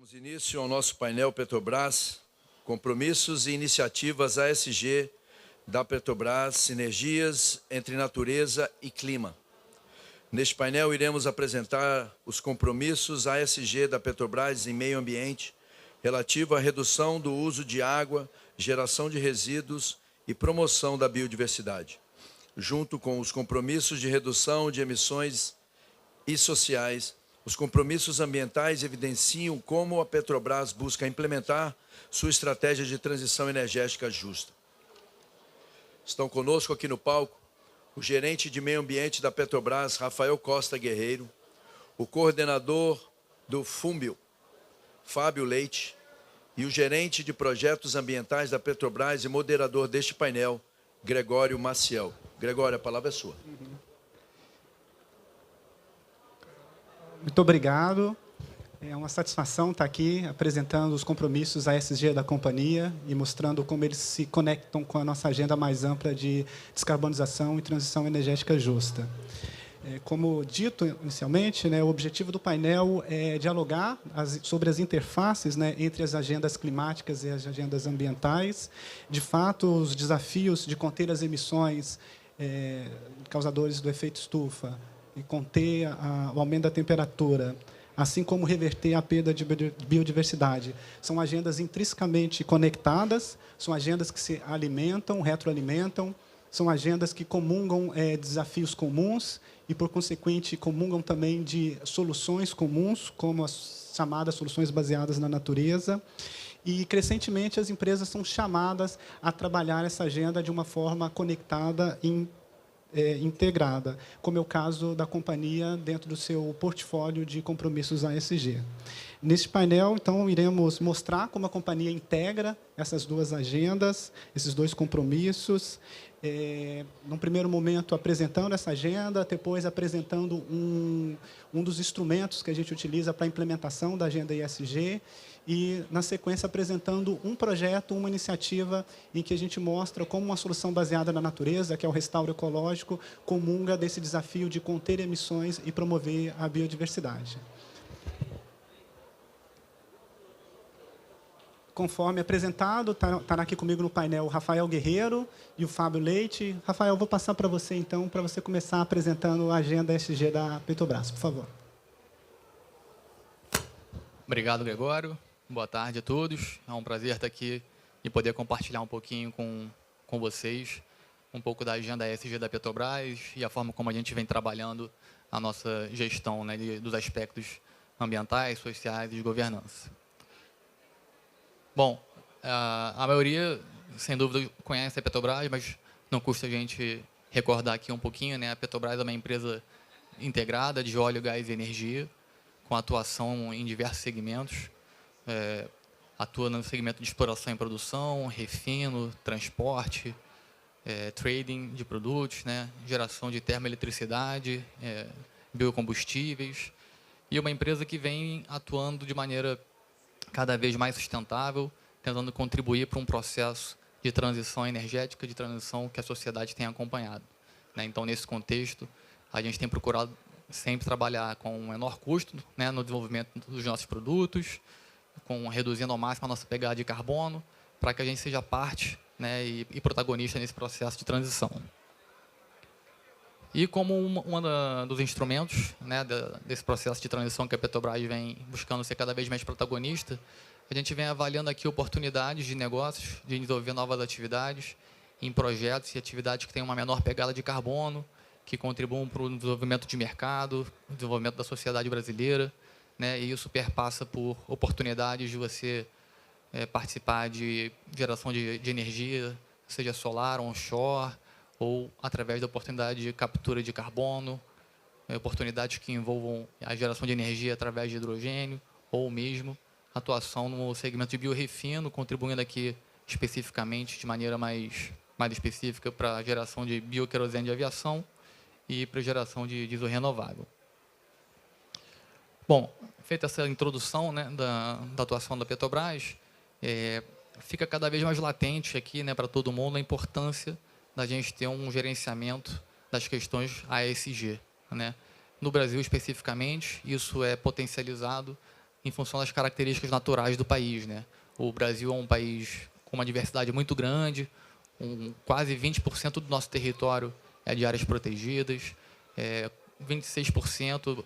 Damos início ao nosso painel Petrobras, compromissos e iniciativas ASG da Petrobras, sinergias entre natureza e clima. Neste painel, iremos apresentar os compromissos ASG da Petrobras em meio ambiente, relativo à redução do uso de água, geração de resíduos e promoção da biodiversidade, junto com os compromissos de redução de emissões e sociais. Os compromissos ambientais evidenciam como a Petrobras busca implementar sua estratégia de transição energética justa. Estão conosco aqui no palco o gerente de meio ambiente da Petrobras, Rafael Costa Guerreiro, o coordenador do FUMBIO, Fábio Leite, e o gerente de projetos ambientais da Petrobras e moderador deste painel, Gregório Maciel. Gregório, a palavra é sua. Muito obrigado. É uma satisfação estar aqui apresentando os compromissos ASG da companhia e mostrando como eles se conectam com a nossa agenda mais ampla de descarbonização e transição energética justa. Como dito inicialmente, o objetivo do painel é dialogar sobre as interfaces entre as agendas climáticas e as agendas ambientais. De fato, os desafios de conter as emissões causadores do efeito estufa e conter o aumento da temperatura, assim como reverter a perda de biodiversidade, são agendas intrinsecamente conectadas, são agendas que se alimentam, retroalimentam, são agendas que comungam desafios comuns e, por consequente, comungam também de soluções comuns, como as chamadas soluções baseadas na natureza. E, crescentemente, as empresas são chamadas a trabalhar essa agenda de uma forma conectada e integrada, como é o caso da companhia dentro do seu portfólio de compromissos ASG. Neste painel, então, iremos mostrar como a companhia integra essas duas agendas, esses dois compromissos, num primeiro momento apresentando essa agenda, depois apresentando um dos instrumentos que a gente utiliza para a implementação da agenda ESG e, na sequência, apresentando um projeto, uma iniciativa em que a gente mostra como uma solução baseada na natureza, que é o restauro ecológico, comunga desse desafio de conter emissões e promover a biodiversidade. Conforme apresentado, estará aqui comigo no painel o Rafael Guerreiro e o Fábio Leite. Rafael, vou passar para você, então, para você começar apresentando a agenda ESG da Petrobras, por favor. Obrigado, Gregório. Boa tarde a todos. É um prazer estar aqui e poder compartilhar um pouquinho com vocês um pouco da agenda ESG da Petrobras e a forma como a gente vem trabalhando a nossa gestão dos aspectos ambientais, sociais e de governança. Bom, a maioria, sem dúvida, conhece a Petrobras, mas não custa a gente recordar aqui um pouquinho. A Petrobras é uma empresa integrada de óleo, gás e energia, com atuação em diversos segmentos. Atua no segmento de exploração e produção, refino, transporte, trading de produtos, geração de termoeletricidade, biocombustíveis, e uma empresa que vem atuando de maneira cada vez mais sustentável, tentando contribuir para um processo de transição energética, de transição que a sociedade tem acompanhado. Então, nesse contexto, a gente tem procurado sempre trabalhar com um menor custo no desenvolvimento dos nossos produtos, reduzindo ao máximo a nossa pegada de carbono, para que a gente seja parte e protagonista nesse processo de transição. E como dos instrumentos desse processo de transição que a Petrobras vem buscando ser cada vez mais protagonista, a gente vem avaliando aqui oportunidades de negócios, de desenvolver novas atividades em projetos e atividades que tenham uma menor pegada de carbono, que contribuam para o desenvolvimento de mercado, o desenvolvimento da sociedade brasileira, e isso perpassa por oportunidades de você participar de geração de energia, seja solar, onshore, ou através da oportunidade de captura de carbono, oportunidades que envolvam a geração de energia através de hidrogênio, ou mesmo atuação no segmento de biorefino, contribuindo aqui especificamente, de maneira mais específica, para a geração de bioquerosene de aviação e para a geração de diesel renovável. Bom, feita essa introdução da atuação da Petrobras, fica cada vez mais latente aqui para todo mundo a importância da gente ter um gerenciamento das questões ASG. No Brasil, especificamente, isso é potencializado em função das características naturais do país, né? O Brasil é um país com uma diversidade muito grande, quase 20% do nosso território é de áreas protegidas, 26%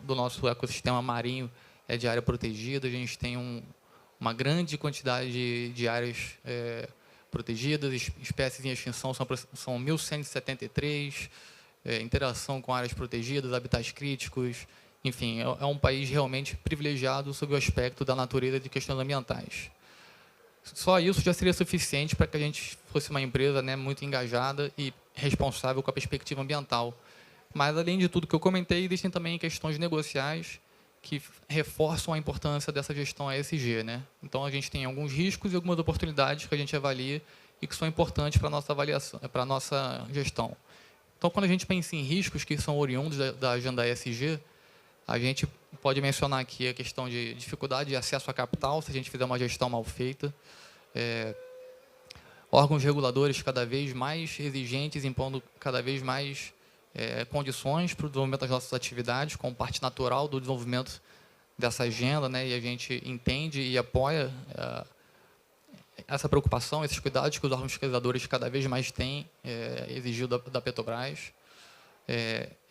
do nosso ecossistema marinho é de área protegida. A gente tem uma grande quantidade de áreas protegidas, espécies em extinção são 1.173, interação com áreas protegidas, habitats críticos, enfim, é um país realmente privilegiado sob o aspecto da natureza e de questões ambientais. Só isso já seria suficiente para que a gente fosse uma empresa, né, muito engajada e responsável com a perspectiva ambiental. Mas, além de tudo que eu comentei, existem também questões negociais que reforçam a importância dessa gestão ESG, né? Então, a gente tem alguns riscos e algumas oportunidades que a gente avalia e que são importantes para a nossa avaliação, para a nossa gestão. Então, quando a gente pensa em riscos que são oriundos da agenda ESG, a gente pode mencionar aqui a questão de dificuldade de acesso a capital, se a gente fizer uma gestão mal feita, órgãos reguladores cada vez mais exigentes, impondo cada vez mais condições para o desenvolvimento das nossas atividades, como parte natural do desenvolvimento dessa agenda, né? E a gente entende e apoia essa preocupação, esses cuidados que os órgãos fiscalizadores cada vez mais têm exigido da Petrobras.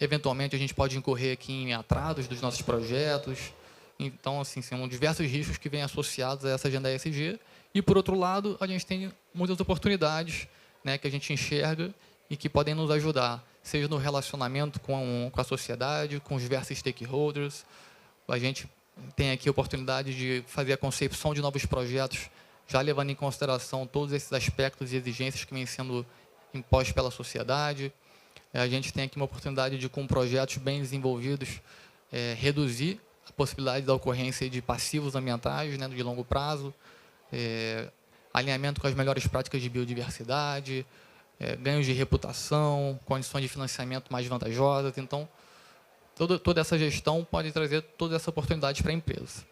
Eventualmente, a gente pode incorrer aqui em atrasos dos nossos projetos. Então, assim, são diversos riscos que vêm associados a essa agenda ESG. E, por outro lado, a gente tem muitas oportunidades, né, que a gente enxerga e que podem nos ajudar, seja no relacionamento com a sociedade, com os diversos stakeholders. A gente tem aqui a oportunidade de fazer a concepção de novos projetos, já levando em consideração todos esses aspectos e exigências que vêm sendo impostos pela sociedade. A gente tem aqui uma oportunidade de, com projetos bem desenvolvidos, reduzir a possibilidade da ocorrência de passivos ambientais, né, de longo prazo, alinhamento com as melhores práticas de biodiversidade, ganhos de reputação, condições de financiamento mais vantajosas. Então, toda essa gestão pode trazer todas essas oportunidades para a empresa.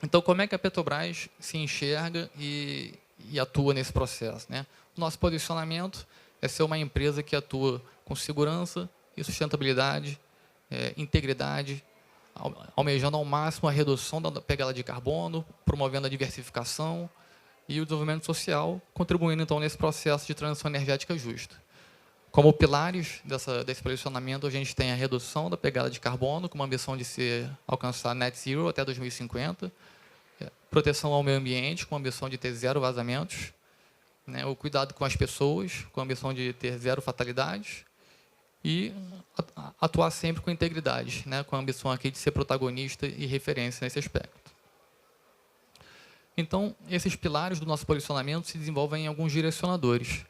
Então, como é que a Petrobras se enxerga e atua nesse processo, né? O nosso posicionamento é ser uma empresa que atua com segurança e sustentabilidade, integridade, almejando ao máximo a redução da pegada de carbono, promovendo a diversificação e o desenvolvimento social, contribuindo, então, nesse processo de transição energética justa. Como pilares desse posicionamento, a gente tem a redução da pegada de carbono, com uma ambição de alcançar net zero até 2050, proteção ao meio ambiente, com a ambição de ter zero vazamentos, né, o cuidado com as pessoas, com a ambição de ter zero fatalidades, e atuar sempre com integridade, né, com a ambição aqui de ser protagonista e referência nesse aspecto. Então, esses pilares do nosso posicionamento se desenvolvem em alguns direcionadores.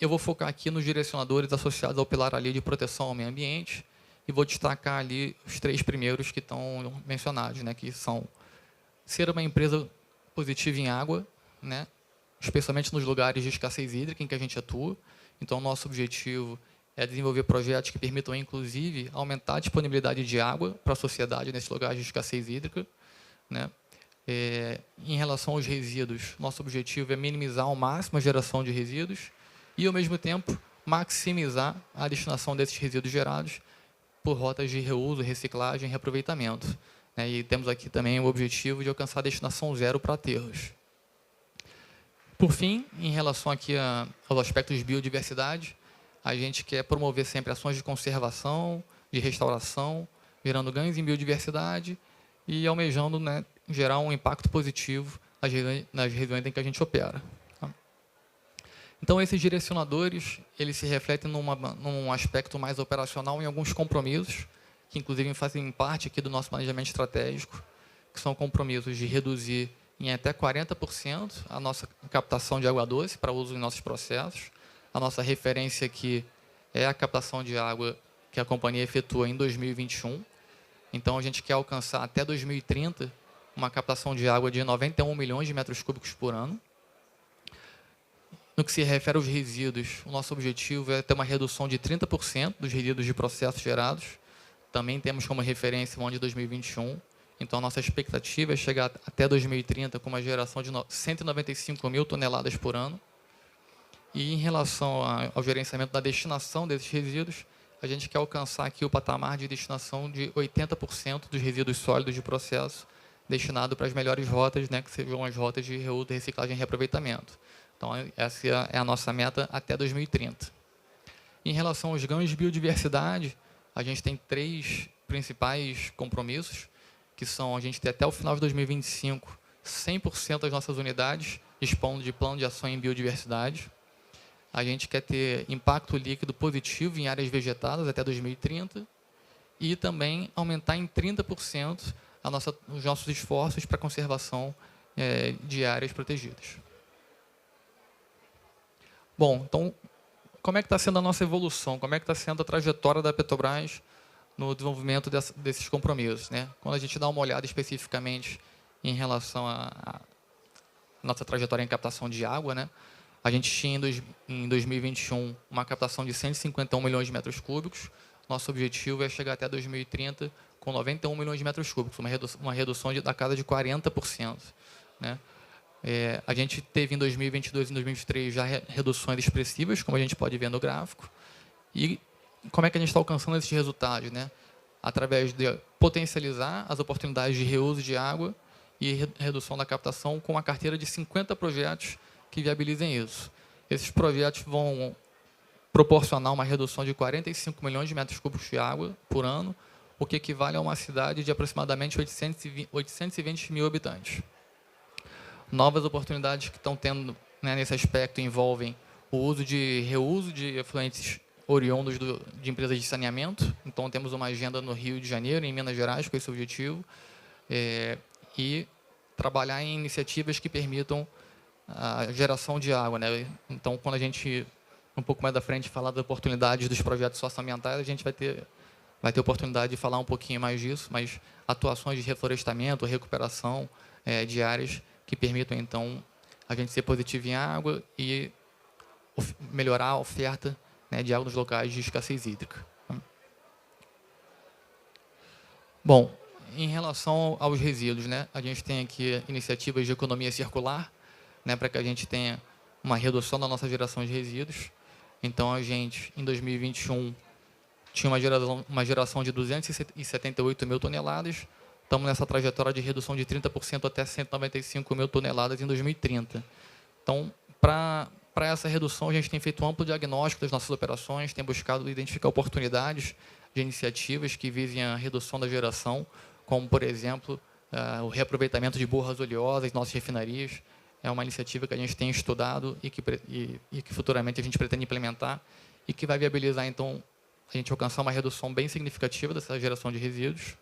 Eu vou focar aqui nos direcionadores associados ao pilar ali de proteção ao meio ambiente e vou destacar ali os 3 primeiros que estão mencionados, né, que são ser uma empresa positiva em água, né, especialmente nos lugares de escassez hídrica em que a gente atua. Então, nosso objetivo é desenvolver projetos que permitam, inclusive, aumentar a disponibilidade de água para a sociedade nesses lugares de escassez hídrica, né? Em relação aos resíduos, nosso objetivo é minimizar ao máximo a geração de resíduos e, ao mesmo tempo, maximizar a destinação desses resíduos gerados por rotas de reuso, reciclagem e reaproveitamento, né? E temos aqui também o objetivo de alcançar a destinação zero para aterros. Por fim, em relação aqui aos aspectos de biodiversidade, a gente quer promover sempre ações de conservação, de restauração, gerando ganhos em biodiversidade e almejando, né, gerar um impacto positivo nas regiões em que a gente opera. Tá? Então, esses direcionadores, eles se refletem num aspecto mais operacional em alguns compromissos, que inclusive fazem parte aqui do nosso planejamento estratégico, que são compromissos de reduzir em até 40% a nossa captação de água doce para uso em nossos processos. A nossa referência aqui é a captação de água que a companhia efetua em 2021. Então, a gente quer alcançar até 2030 uma captação de água de 91 milhões de metros cúbicos por ano. No que se refere aos resíduos, o nosso objetivo é ter uma redução de 30% dos resíduos de processos gerados. Também temos como referência o ano de 2021. Então, a nossa expectativa é chegar até 2030 com uma geração de 195 mil toneladas por ano. E, em relação ao gerenciamento da destinação desses resíduos, a gente quer alcançar aqui o patamar de destinação de 80% dos resíduos sólidos de processo destinado para as melhores rotas, né, que sejam as rotas de reuso, reciclagem e reaproveitamento. Então, essa é a nossa meta até 2030. Em relação aos ganhos de biodiversidade, a gente tem 3 principais compromissos, que são a gente ter até o final de 2025 100% das nossas unidades dispondo de plano de ação em biodiversidade. A gente quer ter impacto líquido positivo em áreas vegetadas até 2030 e também aumentar em 30% os nossos esforços para a conservação de áreas protegidas. Bom, então, como é que está sendo a nossa evolução? Como é que está sendo a trajetória da Petrobras no desenvolvimento desses compromissos, né? Quando a gente dá uma olhada especificamente em relação à nossa trajetória em captação de água, né? A gente tinha em 2021 uma captação de 151 milhões de metros cúbicos. Nosso objetivo é chegar até 2030 com 91 milhões de metros cúbicos, uma redução da casa de 40%, né? A gente teve em 2022 e 2023 já reduções expressivas, como a gente pode ver no gráfico. E como é que a gente está alcançando esses resultados, né? Através de potencializar as oportunidades de reuso de água e redução da captação com uma carteira de 50 projetos que viabilizem isso. Esses projetos vão proporcionar uma redução de 45 milhões de metros cúbicos de água por ano, o que equivale a uma cidade de aproximadamente 820 mil habitantes. Novas oportunidades que estão tendo, né, nesse aspecto envolvem o uso de reuso de efluentes oriundos de empresas de saneamento. Então, temos uma agenda no Rio de Janeiro, em Minas Gerais, com esse objetivo, e trabalhar em iniciativas que permitam a geração de água, né? Então, quando a gente, um pouco mais da frente, falar das oportunidades dos projetos socioambientais, a gente vai ter oportunidade de falar um pouquinho mais disso, mas atuações de reflorestamento, recuperação de áreas que permitam, então, a gente ser positivo em água e melhorar a oferta, né, de água nos locais de escassez hídrica. Bom, em relação aos resíduos, né, a gente tem aqui iniciativas de economia circular, né, para que a gente tenha uma redução da nossa geração de resíduos. Então, a gente, em 2021, tinha uma geração de 278 mil toneladas. Estamos nessa trajetória de redução de 30% até 195 mil toneladas em 2030. Então, para essa redução, a gente tem feito um amplo diagnóstico das nossas operações, tem buscado identificar oportunidades de iniciativas que visem a redução da geração, como, por exemplo, o reaproveitamento de borras oleosas em nossas refinarias. É uma iniciativa que a gente tem estudado e que futuramente a gente pretende implementar e que vai viabilizar, então, a gente alcançar uma redução bem significativa dessa geração de resíduos.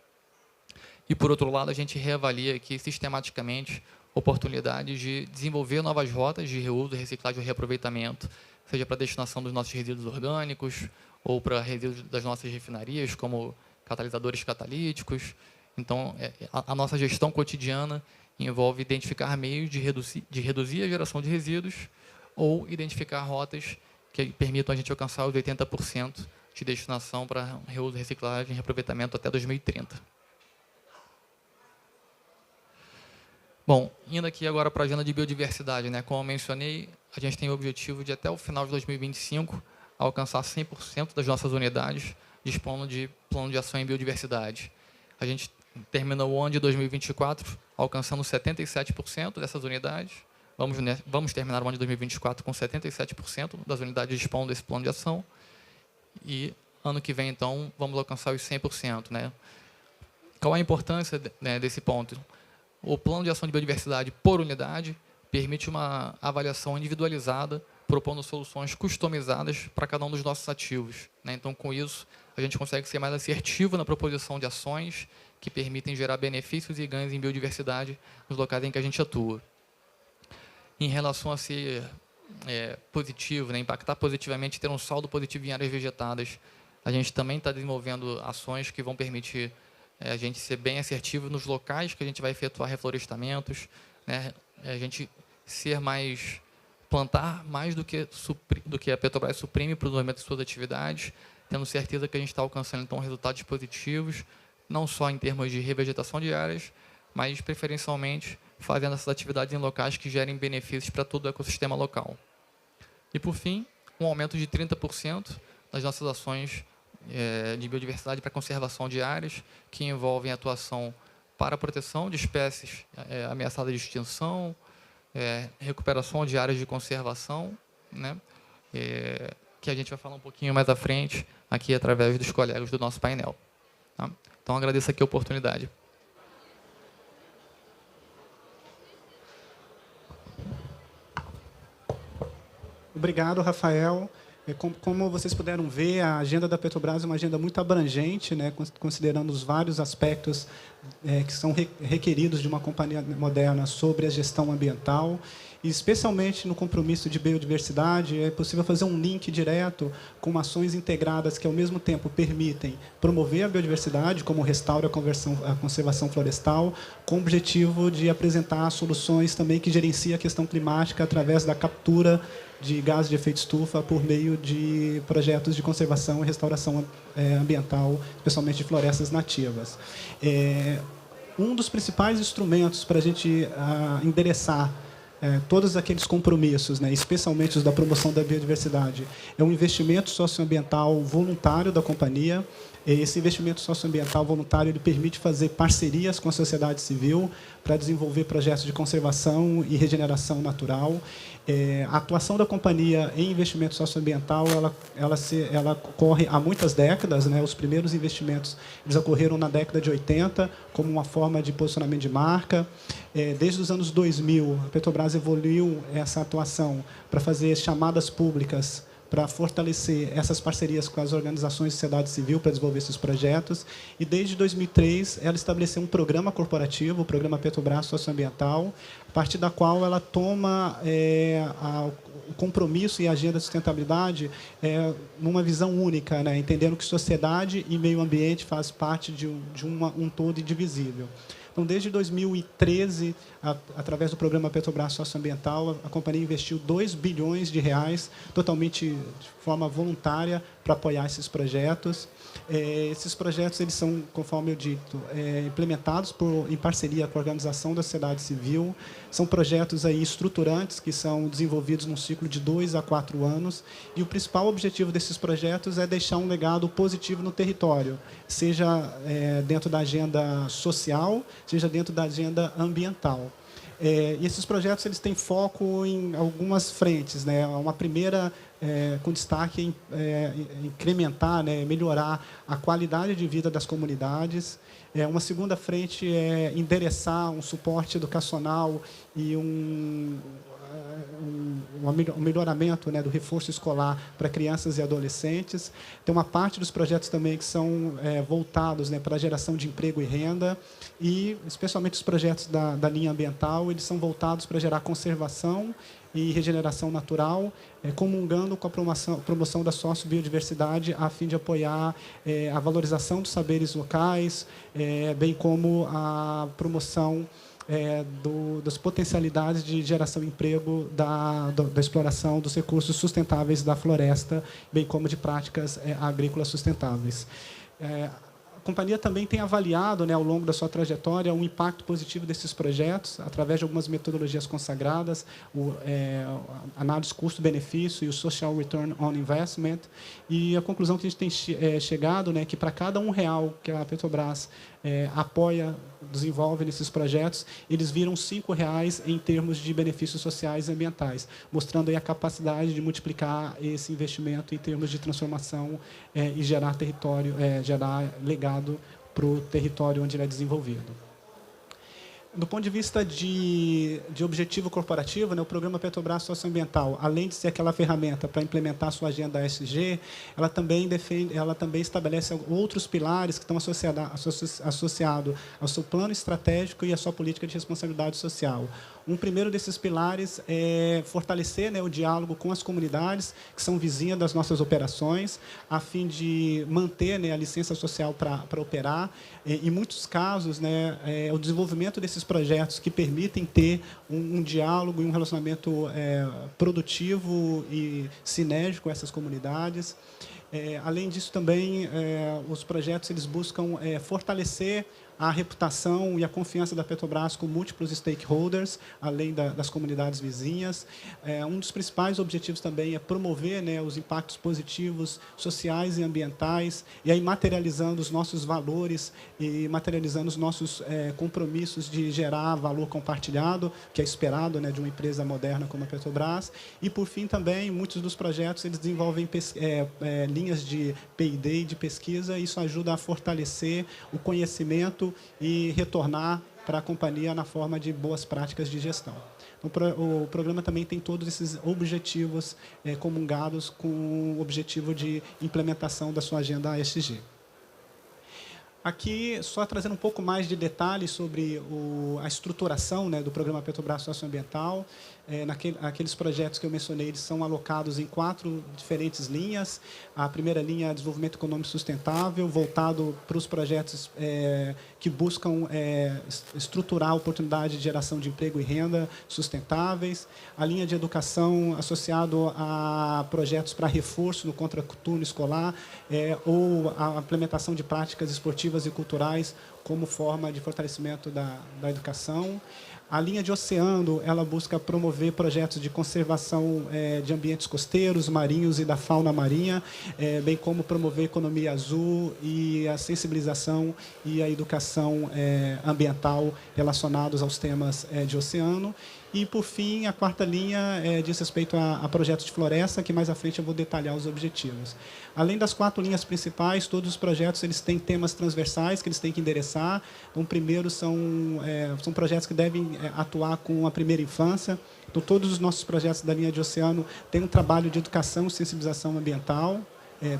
E, por outro lado, a gente reavalia aqui sistematicamente oportunidades de desenvolver novas rotas de reuso, reciclagem e reaproveitamento, seja para a destinação dos nossos resíduos orgânicos ou para resíduos das nossas refinarias, como catalisadores catalíticos. Então, a nossa gestão cotidiana envolve identificar meios de reduzir a geração de resíduos ou identificar rotas que permitam a gente alcançar os 80% de destinação para reuso, reciclagem e reaproveitamento até 2030. Bom, indo aqui agora para a agenda de biodiversidade, né? Como eu mencionei, a gente tem o objetivo de, até o final de 2025, alcançar 100% das nossas unidades dispondo de plano de ação em biodiversidade. A gente terminou o ano de 2024 alcançando 77% dessas unidades. Vamos terminar o ano de 2024 com 77% das unidades dispondo desse plano de ação. E ano que vem, então, vamos alcançar os 100%, né? Qual a importância, né, desse ponto? O plano de ação de biodiversidade por unidade permite uma avaliação individualizada, propondo soluções customizadas para cada um dos nossos ativos, né? Então, com isso, a gente consegue ser mais assertivo na proposição de ações que permitem gerar benefícios e ganhos em biodiversidade nos locais em que a gente atua. Em relação a ser positivo, né, impactar positivamente, ter um saldo positivo em áreas vegetadas, a gente também está desenvolvendo ações que vão permitir a gente ser bem assertivo nos locais que a gente vai efetuar reflorestamentos, né, a gente plantar mais do que a Petrobras suprime para o desenvolvimento de suas atividades, tendo certeza que a gente está alcançando, então, resultados positivos, não só em termos de revegetação de áreas, mas, preferencialmente, fazendo essas atividades em locais que gerem benefícios para todo o ecossistema local. E, por fim, um aumento de 30% das nossas ações de biodiversidade para conservação de áreas, que envolvem atuação para a proteção de espécies ameaçadas de extinção, recuperação de áreas de conservação, né, que a gente vai falar um pouquinho mais à frente, aqui através dos colegas do nosso painel. Tá? Então, agradeço aqui a oportunidade. Obrigado, Rafael. Como vocês puderam ver, a agenda da Petrobras é uma agenda muito abrangente, né, considerando os vários aspectos que são requeridos de uma companhia moderna sobre a gestão ambiental. E, especialmente no compromisso de biodiversidade, é possível fazer um link direto com ações integradas que, ao mesmo tempo, permitem promover a biodiversidade, como o restauro e a conservação florestal, com o objetivo de apresentar soluções também que gerenciem a questão climática através da captura de gases de efeito estufa por meio de projetos de conservação e restauração ambiental, especialmente de florestas nativas. Um dos principais instrumentos para a gente endereçar todos aqueles compromissos, né, especialmente os da promoção da biodiversidade, é um investimento socioambiental voluntário da companhia. Esse investimento socioambiental voluntário ele permite fazer parcerias com a sociedade civil para desenvolver projetos de conservação e regeneração natural. A atuação da companhia em investimento socioambiental ela ocorre há muitas décadas, né? Os primeiros investimentos eles ocorreram na década de 80 como uma forma de posicionamento de marca. Desde os anos 2000, a Petrobras evoluiu essa atuação para fazer chamadas públicas para fortalecer essas parcerias com as organizações de sociedade civil para desenvolver esses projetos. E, desde 2003, ela estabeleceu um programa corporativo, o Programa Petrobras Socioambiental, a partir da qual ela toma o compromisso e a agenda de sustentabilidade numa visão única, né, entendendo que sociedade e meio ambiente faz parte de um todo indivisível. Então, desde 2013, através do programa Petrobras Socioambiental, a companhia investiu R$2 bilhões totalmente de forma voluntária para apoiar esses projetos. Esses projetos eles são, conforme eu dito, implementados em parceria com a organização da sociedade civil. São projetos aí estruturantes que são desenvolvidos num ciclo de 2 a 4 anos. E o principal objetivo desses projetos é deixar um legado positivo no território, seja dentro da agenda social, seja dentro da agenda ambiental. E esses projetos eles têm foco em algumas frentes, né? Uma primeira com destaque em incrementar, né, melhorar a qualidade de vida das comunidades. Uma segunda frente é endereçar um suporte educacional e um melhoramento, né, do reforço escolar para crianças e adolescentes. Tem uma parte dos projetos também que são voltados, né, para a geração de emprego e renda, e especialmente os projetos da linha ambiental, eles são voltados para gerar conservação e regeneração natural, comungando com a promoção da sociobiodiversidade, a fim de apoiar a valorização dos saberes locais, bem como a promoção das potencialidades de geração de emprego da exploração dos recursos sustentáveis da floresta, bem como de práticas agrícolas sustentáveis. A companhia também tem avaliado, né, ao longo da sua trajetória, o impacto positivo desses projetos, através de algumas metodologias consagradas, análise custo-benefício e o Social Return on Investment. E a conclusão que a gente tem chegado, né, que para cada R$1 que a Petrobras apoia, desenvolve nesses projetos, eles viram R$5 em termos de benefícios sociais e ambientais, mostrando aí a capacidade de multiplicar esse investimento em termos de transformação e gerar território, gerar legado para o território onde ele é desenvolvido. Do ponto de vista de objetivo corporativo, né, o programa Petrobras Socioambiental, além de ser aquela ferramenta para implementar a sua agenda ESG, ela também estabelece outros pilares que estão associados ao seu plano estratégico e à sua política de responsabilidade social. Um primeiro desses pilares é fortalecer, né, o diálogo com as comunidades que são vizinhas das nossas operações, a fim de manter, né, a licença social para operar. Em muitos casos, né, o desenvolvimento desses projetos que permitem ter um diálogo e um relacionamento produtivo e sinérgico com essas comunidades. Além disso, também, os projetos eles buscam fortalecer a reputação e a confiança da Petrobras com múltiplos stakeholders, além das comunidades vizinhas. Um dos principais objetivos também é promover, né, os impactos positivos sociais e ambientais, e aí materializando os nossos valores e materializando os nossos compromissos de gerar valor compartilhado, que é esperado, né, de uma empresa moderna como a Petrobras. E, por fim, também, muitos dos projetos eles desenvolvem linhas de P&D e de pesquisa, e isso ajuda a fortalecer o conhecimento e retornar para a companhia na forma de boas práticas de gestão. O programa também tem todos esses objetivos comungados com o objetivo de implementação da sua agenda ESG. Aqui, só trazendo um pouco mais de detalhes sobre a estruturação, né, do programa Petrobras Socioambiental. Aqueles projetos que eu mencionei, eles são alocados em 4 diferentes linhas. A primeira linha é desenvolvimento econômico sustentável, voltado para os projetos que buscam estruturar a oportunidade de geração de emprego e renda sustentáveis. A linha de educação associado a projetos para reforço no contraturno escolar ou a implementação de práticas esportivas e culturais como forma de fortalecimento da educação. A linha de oceano, ela busca promover projetos de conservação de ambientes costeiros, marinhos e da fauna marinha, bem como promover economia azul e a sensibilização e a educação ambiental relacionados aos temas de oceano. E, por fim, a 4ª linha diz respeito a projetos de floresta, que mais à frente eu vou detalhar os objetivos. Além das 4 linhas principais, todos os projetos eles têm temas transversais que eles têm que endereçar. Então, primeiro, são projetos que devem atuar com a primeira infância. Então, todos os nossos projetos da linha de oceano têm um trabalho de educação e sensibilização ambiental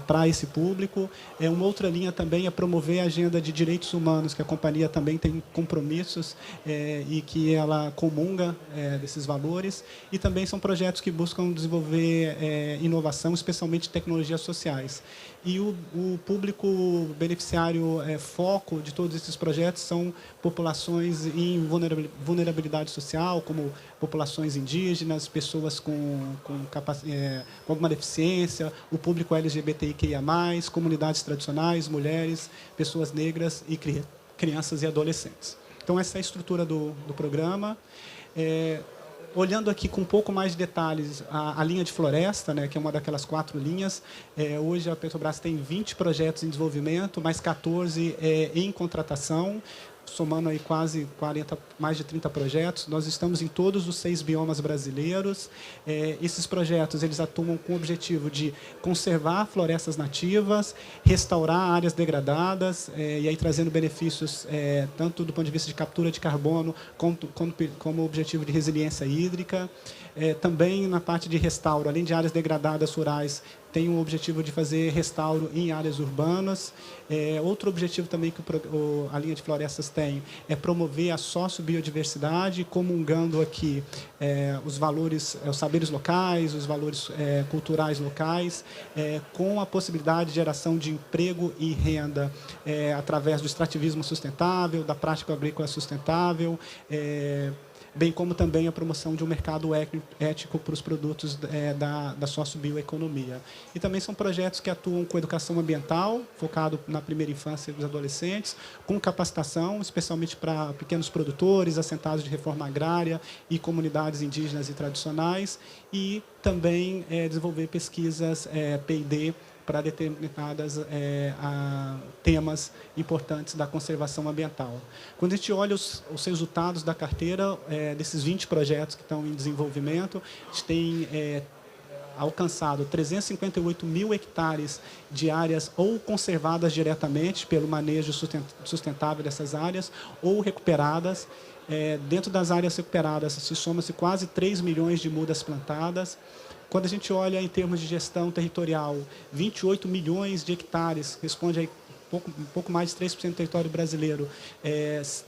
para esse público. Uma outra linha também é promover a agenda de direitos humanos, que a companhia também tem compromissos e que ela comunga desses valores. E também são projetos que buscam desenvolver inovação, especialmente tecnologias sociais. E o público beneficiário foco de todos esses projetos são populações em vulnerabilidade social, como populações indígenas, pessoas com alguma deficiência, o público LGBTIQIA+, comunidades tradicionais, mulheres, pessoas negras e crianças e adolescentes. Então, essa é a estrutura do programa. Olhando aqui com um pouco mais de detalhes, a linha de floresta, né, que é uma daquelas 4 linhas, hoje a Petrobras tem 20 projetos em desenvolvimento, mais 14 em contratação, somando aí quase 40, mais de 30 projetos. Nós estamos em todos os 6 biomas brasileiros. Esses projetos eles atuam com o objetivo de conservar florestas nativas, restaurar áreas degradadas, e aí trazendo benefícios tanto do ponto de vista de captura de carbono, como objetivo de resiliência hídrica. Também na parte de restauro, além de áreas degradadas rurais, tem o objetivo de fazer restauro em áreas urbanas. Outro objetivo também que a linha de florestas tem é promover a sociobiodiversidade, comungando aqui os valores, os saberes locais, os valores culturais locais, com a possibilidade de geração de emprego e renda através do extrativismo sustentável, da prática agrícola sustentável, bem como também a promoção de um mercado ético para os produtos da sociobioeconomia. E também são projetos que atuam com educação ambiental, focado na primeira infância dos adolescentes, com capacitação, especialmente para pequenos produtores, assentados de reforma agrária e comunidades indígenas e tradicionais, e também desenvolver pesquisas P&D para determinadas temas importantes da conservação ambiental. Quando a gente olha os resultados da carteira desses 20 projetos que estão em desenvolvimento, a gente tem alcançado 358 mil hectares de áreas ou conservadas diretamente pelo manejo sustentável dessas áreas ou recuperadas. Dentro das áreas recuperadas, se soma-se quase 3 milhões de mudas plantadas. Quando a gente olha em termos de gestão territorial, 28 milhões de hectares, responde aí um pouco mais de 3% do território brasileiro,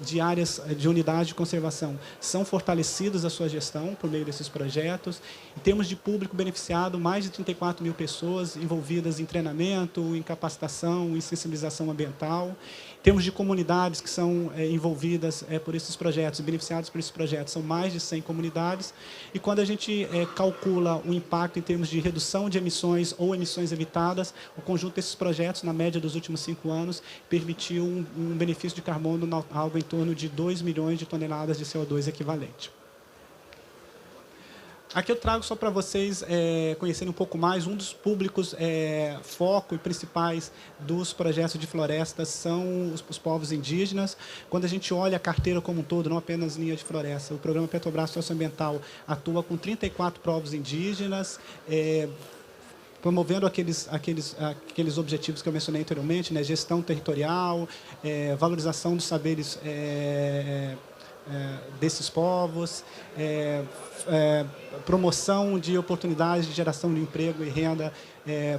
de áreas de unidade de conservação, são fortalecidas a sua gestão por meio desses projetos. Em termos de público beneficiado, mais de 34 mil pessoas envolvidas em treinamento, em capacitação, em sensibilização ambiental. Em termos de comunidades que são envolvidas por esses projetos, beneficiadas por esses projetos, são mais de 100 comunidades. E quando a gente calcula o impacto em termos de redução de emissões ou emissões evitadas, o conjunto desses projetos, na média dos últimos 5 anos, permitiu um benefício de carbono algo em torno de 2 milhões de toneladas de CO2 equivalente. Aqui eu trago só para vocês conhecerem um pouco mais. Um dos públicos foco e principais dos projetos de florestas são os povos indígenas. Quando a gente olha a carteira como um todo, não apenas linha de floresta, o programa Petrobras Socioambiental atua com 34 povos indígenas, promovendo aqueles objetivos que eu mencionei anteriormente, né? Gestão territorial, valorização dos saberes desses povos, promoção de oportunidades de geração de emprego e renda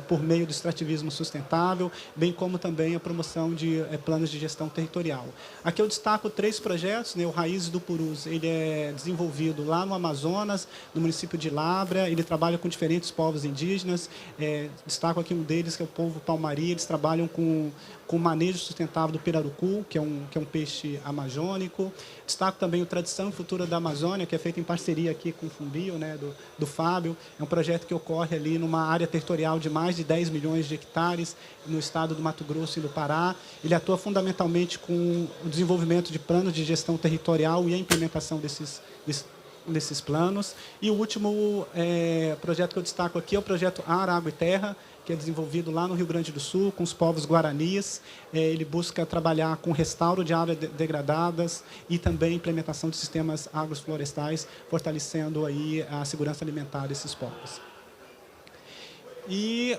por meio do extrativismo sustentável, bem como também a promoção de planos de gestão territorial. Aqui eu destaco 3 projetos, né? O Raízes do Purus, ele é desenvolvido lá no Amazonas, no município de Lábrea, ele trabalha com diferentes povos indígenas, destaco aqui um deles, que é o povo Palmari. Eles trabalham com o manejo sustentável do pirarucu, que é um peixe amazônico. Destaco também o Tradição e Futura da Amazônia, que é feito em parceria aqui com o Fumbio, né, do Fábio. É um projeto que ocorre ali numa área territorial de mais de 10 milhões de hectares no estado do Mato Grosso e do Pará. Ele atua fundamentalmente com o desenvolvimento de planos de gestão territorial e a implementação desses planos. E o último projeto que eu destaco aqui é o projeto Ar, Água e Terra, que é desenvolvido lá no Rio Grande do Sul, com os povos guaranis. Ele busca trabalhar com restauro de áreas degradadas e também implementação de sistemas agroflorestais, fortalecendo aí a segurança alimentar desses povos. E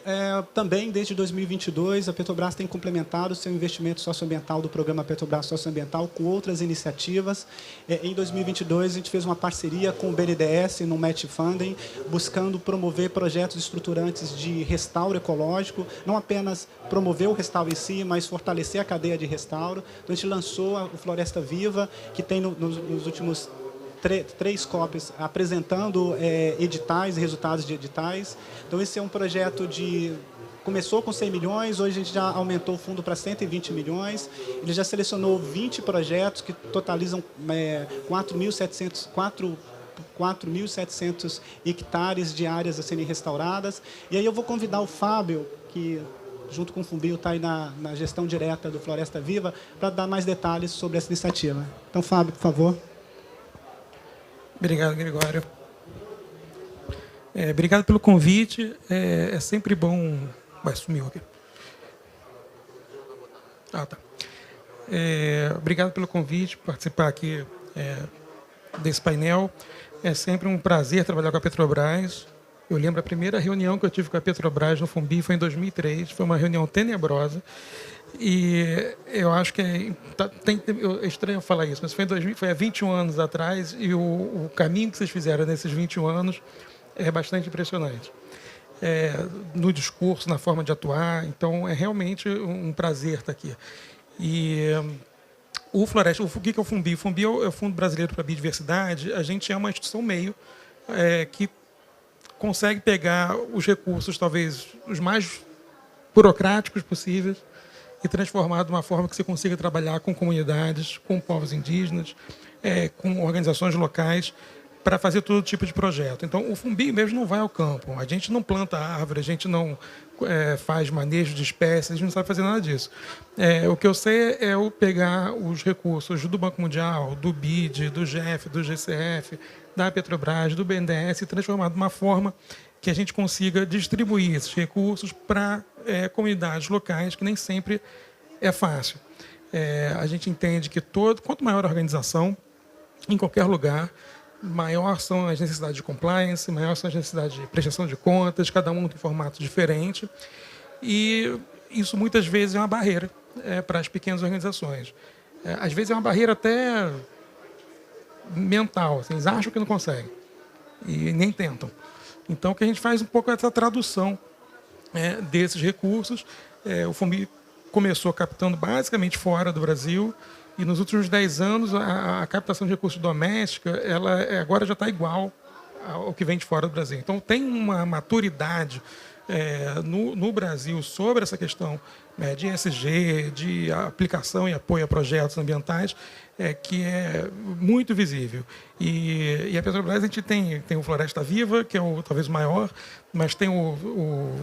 também, desde 2022, a Petrobras tem complementado o seu investimento socioambiental do programa Petrobras Socioambiental com outras iniciativas. Em 2022, a gente fez uma parceria com o BNDES no Match Funding, buscando promover projetos estruturantes de restauro ecológico, não apenas promover o restauro em si, mas fortalecer a cadeia de restauro. Então, a gente lançou o Floresta Viva, que tem nos últimos 3 cópias apresentando editais e resultados de editais. Então, esse é um projeto começou com 100 milhões, hoje a gente já aumentou o fundo para 120 milhões. Ele já selecionou 20 projetos que totalizam 4.700 hectares de áreas a serem restauradas. E aí eu vou convidar o Fábio, que junto com o Fumbio está aí na gestão direta do Floresta Viva, para dar mais detalhes sobre essa iniciativa. Então, Fábio, por favor. Obrigado, Gregório. Obrigado pelo convite. É sempre bom... Vai, sumiu aqui. Tá. Obrigado pelo convite, participar aqui desse painel. É sempre um prazer trabalhar com a Petrobras. Eu lembro a primeira reunião que eu tive com a Petrobras no Fumbi foi em 2003. Foi uma reunião tenebrosa. E eu acho que é estranho falar isso, mas foi há 21 anos atrás, e o caminho que vocês fizeram nesses 21 anos é bastante impressionante. No discurso, na forma de atuar. Então, é realmente um prazer estar aqui. E o Floresta, o que é o Fumbi? O Fumbi é o Fundo Brasileiro para a Biodiversidade. A gente é uma instituição meio que consegue pegar os recursos, talvez os mais burocráticos possíveis, e transformar de uma forma que você consiga trabalhar com comunidades, com povos indígenas, com organizações locais, para fazer todo tipo de projeto. Então, o Fumbi mesmo não vai ao campo. A gente não planta árvore, a gente não faz manejo de espécies, a gente não sabe fazer nada disso. O que eu sei é eu pegar os recursos do Banco Mundial, do BID, do GEF, do GCF, da Petrobras, do BNDES, e transformar de uma forma que a gente consiga distribuir esses recursos para comunidades locais, que nem sempre é fácil. A gente entende que quanto maior a organização, em qualquer lugar, maior são as necessidades de compliance, maior são as necessidades de prestação de contas, cada um tem um formato diferente. E isso muitas vezes é uma barreira para as pequenas organizações. Às vezes é uma barreira até mental, assim, eles acham que não conseguem e nem tentam. Então, que a gente faz um pouco essa tradução desses recursos. O Fumbi começou captando basicamente fora do Brasil, e nos últimos 10 anos a captação de recursos doméstica agora já está igual ao que vem de fora do Brasil. Então, tem uma maturidade no Brasil sobre essa questão de ESG, de aplicação e apoio a projetos ambientais, que é muito visível. E a Petrobras, a gente tem o Floresta Viva, que é talvez o maior, mas tem o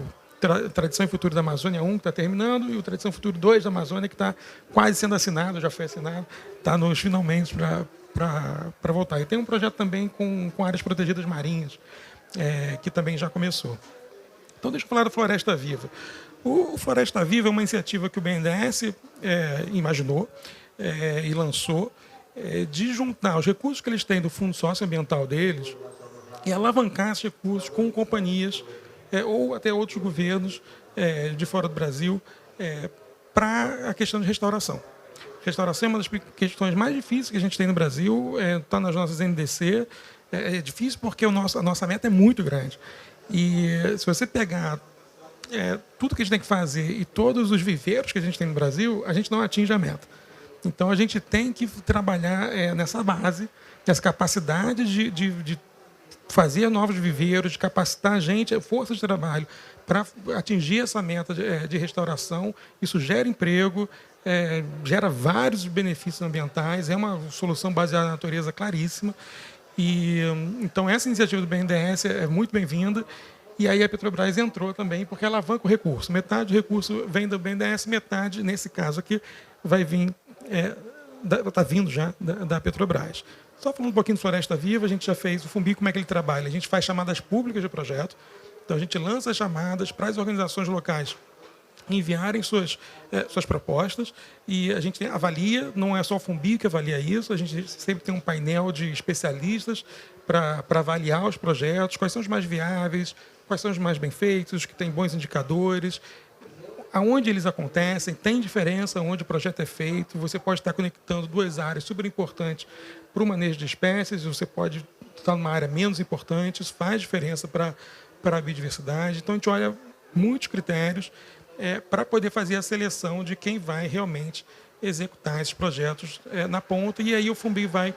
Tradição e Futuro da Amazônia 1, que está terminando, e o Tradição e Futuro 2 da Amazônia, que está quase sendo assinado, já foi assinado, está nos finalmente para voltar. E tem um projeto também com áreas protegidas marinhas, que também já começou. Então, deixa eu falar do Floresta Viva. O Floresta Viva é uma iniciativa que o BNDES imaginou e lançou, de juntar os recursos que eles têm do Fundo Socioambiental deles e alavancar esses recursos com companhias ou até outros governos de fora do Brasil para a questão de restauração. Restauração é uma das questões mais difíceis que a gente tem no Brasil, está nas nossas NDC. É difícil porque a nossa meta é muito grande. E se você pegar tudo que a gente tem que fazer e todos os viveiros que a gente tem no Brasil, a gente não atinge a meta. Então, a gente tem que trabalhar nessa base, nessa capacidade de fazer novos viveiros, de capacitar a gente, força de trabalho, para atingir essa meta de restauração. Isso gera emprego, gera vários benefícios ambientais, é uma solução baseada na natureza claríssima. Então, essa iniciativa do BNDES é muito bem-vinda. E aí a Petrobras entrou também, porque ela alavanca o recurso. Metade do recurso vem do BNDES, metade, nesse caso aqui, vai vir, está vindo já da Petrobras. Só falando um pouquinho do Floresta Viva, a gente já fez o Fumbi, como é que ele trabalha? A gente faz chamadas públicas de projeto. Então, a gente lança as chamadas para as organizações locais enviarem suas propostas e a gente avalia, não é só o Fumbi que avalia isso, a gente sempre tem um painel de especialistas para avaliar os projetos, quais são os mais viáveis, quais são os mais bem feitos, que têm bons indicadores, aonde eles acontecem, tem diferença onde o projeto é feito, você pode estar conectando duas áreas super importantes para o manejo de espécies, você pode estar numa área menos importante, isso faz diferença para a biodiversidade. Então, a gente olha muitos critérios para poder fazer a seleção de quem vai realmente executar esses projetos na ponta, e aí o Fumbi vai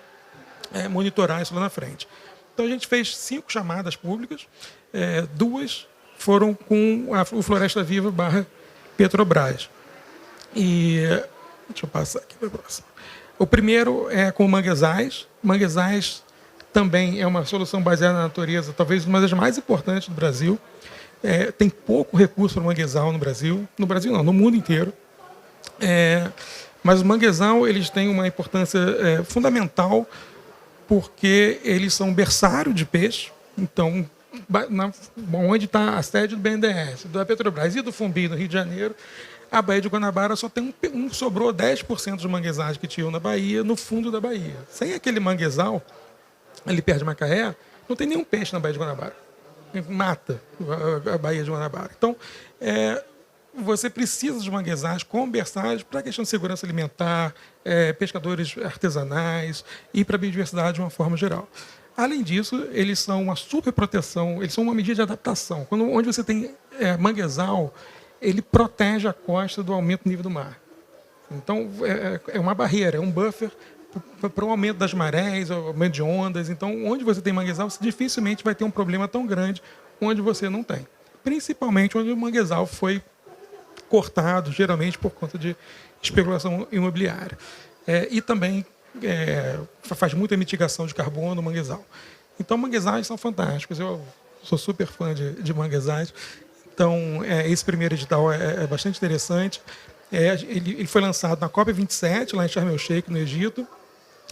monitorar isso lá na frente. Então, a gente fez 5 chamadas públicas, 2 foram com o Floresta Viva / Petrobras. E deixa eu passar aqui para o próximo. O primeiro é com manguezais. Manguezais também é uma solução baseada na natureza, talvez uma das mais importantes do Brasil. Tem pouco recurso para o manguezal no Brasil. No Brasil não, no mundo inteiro. Mas o manguezal, eles têm uma importância fundamental porque eles são berçário de peixe. Então, onde está a sede do BNDES, da Petrobras e do Fumbi, no Rio de Janeiro, a Baía de Guanabara só tem sobrou 10% dos manguezais que tinham na Bahia, no fundo da Bahia. Sem aquele manguezal, ali perto de Macaé, não tem nenhum peixe na Baía de Guanabara. Mata a Baía de Guanabara. Então, você precisa de manguezais com berçários para a questão de segurança alimentar, pescadores artesanais e para a biodiversidade de uma forma geral. Além disso, eles são uma superproteção, eles são uma medida de adaptação. Onde você tem manguezal, ele protege a costa do aumento do nível do mar. Então, é uma barreira, é um buffer para o aumento das marés, o aumento de ondas. Então, onde você tem manguezal, você dificilmente vai ter um problema tão grande onde você não tem. Principalmente onde o manguezal foi cortado, geralmente por conta de especulação imobiliária. E também faz muita mitigação de carbono no manguezal. Então, manguezais são fantásticos. Eu sou super fã de manguezais. Então, esse primeiro edital é bastante interessante. Ele foi lançado na COP27, lá em Sharm el-Sheikh, no Egito.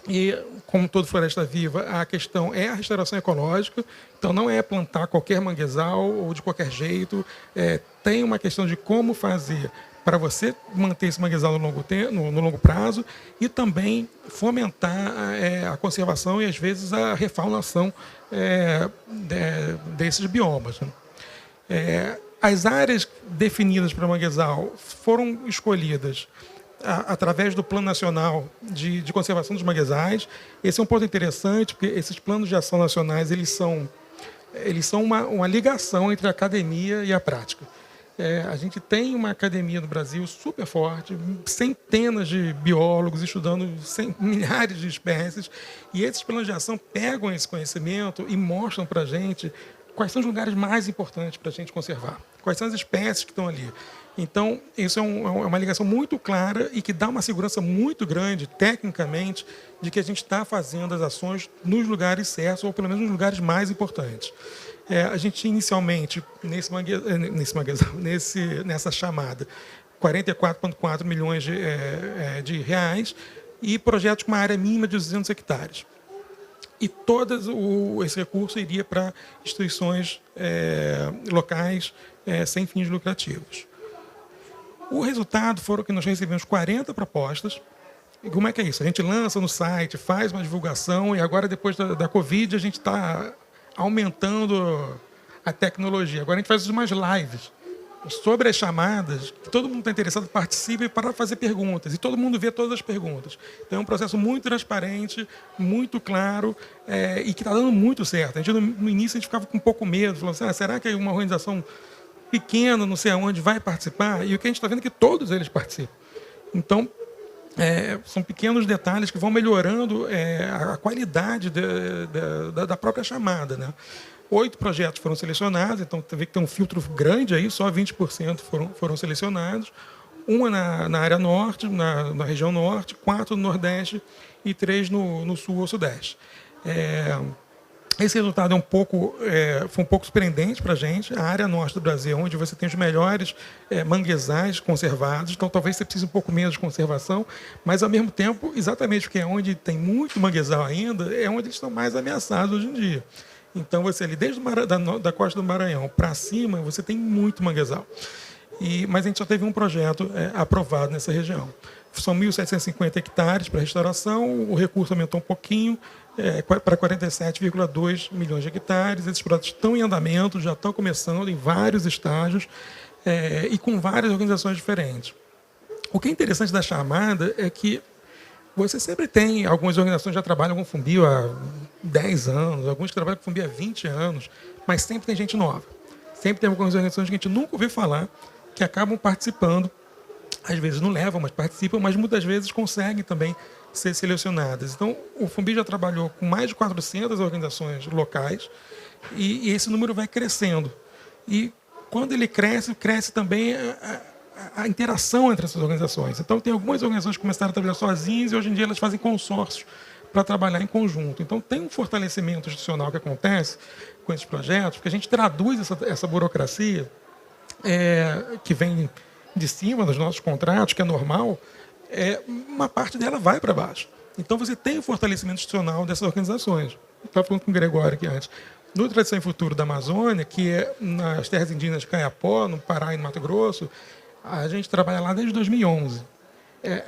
E, como todo Floresta Viva, a questão é a restauração ecológica. Então, não é plantar qualquer manguezal ou de qualquer jeito. Tem uma questão de como fazer para você manter esse manguezal no longo prazo e também fomentar a conservação e, às vezes, a refaunação desses biomas. As áreas definidas para manguezal foram escolhidas através do Plano Nacional de Conservação dos Manguezais. Esse é um ponto interessante, porque esses planos de ação nacionais eles são uma ligação entre a academia e a prática. A gente tem uma academia no Brasil super forte, centenas de biólogos estudando milhares de espécies, e esses planos de ação pegam esse conhecimento e mostram para a gente quais são os lugares mais importantes para a gente conservar, quais são as espécies que estão ali. Então, isso é uma ligação muito clara e que dá uma segurança muito grande, tecnicamente, de que a gente está fazendo as ações nos lugares certos, ou pelo menos nos lugares mais importantes. A gente, inicialmente, nessa chamada, 44,4 milhões de reais e projetos com uma área mínima de 200 hectares. E esse recurso iria para instituições locais sem fins lucrativos. O resultado foram que nós recebemos 40 propostas. E como é que é isso? A gente lança no site, faz uma divulgação, e agora, depois da Covid, a gente está aumentando a tecnologia. Agora a gente faz umas lives sobre as chamadas, que todo mundo está interessado, participe para fazer perguntas, e todo mundo vê todas as perguntas. Então é um processo muito transparente, muito claro, e que está dando muito certo. No início a gente ficava com um pouco medo, falando assim, será que uma organização pequena, não sei aonde, vai participar? E o que a gente está vendo é que todos eles participam. Então, são pequenos detalhes que vão melhorando a qualidade da própria chamada, né? 8 projetos foram selecionados, então você vê que tem um filtro grande aí, só 20% foram selecionados. Uma na área norte, na região norte, 4 no nordeste e 3 no sul ou sudeste. Esse resultado foi um pouco surpreendente para a gente. A área norte do Brasil, onde você tem os melhores manguezais conservados, então talvez você precise um pouco menos de conservação, mas, ao mesmo tempo, exatamente porque é onde tem muito manguezal ainda, é onde eles estão mais ameaçados hoje em dia. Então, você ali, desde da costa do Maranhão para cima, você tem muito manguezal. Mas a gente só teve um projeto aprovado nessa região. São 1.750 hectares para restauração, o recurso aumentou um pouquinho, para 47,2 milhões de hectares. Esses projetos estão em andamento, já estão começando em vários estágios e com várias organizações diferentes. O que é interessante da chamada é que você sempre tem, algumas organizações já trabalham com Fumbio há 10 anos, alguns que trabalham com Fumbio há 20 anos, mas sempre tem gente nova. Sempre tem algumas organizações que a gente nunca ouviu falar, que acabam participando. Às vezes não levam, mas participam, mas muitas vezes conseguem também ser selecionadas. Então, o Fumbio já trabalhou com mais de 400 organizações locais e esse número vai crescendo. E quando ele cresce também a interação entre essas organizações. Então, tem algumas organizações que começaram a trabalhar sozinhas e hoje em dia elas fazem consórcios para trabalhar em conjunto. Então, tem um fortalecimento institucional que acontece com esses projetos, porque a gente traduz essa burocracia que vem de cima dos nossos contratos, que é normal, uma parte dela vai para baixo. Então, você tem o fortalecimento institucional dessas organizações. Eu estava falando com o Gregório aqui antes. No Tradição e Futuro da Amazônia, que é nas terras indígenas de Caiapó, no Pará e no Mato Grosso, a gente trabalha lá desde 2011.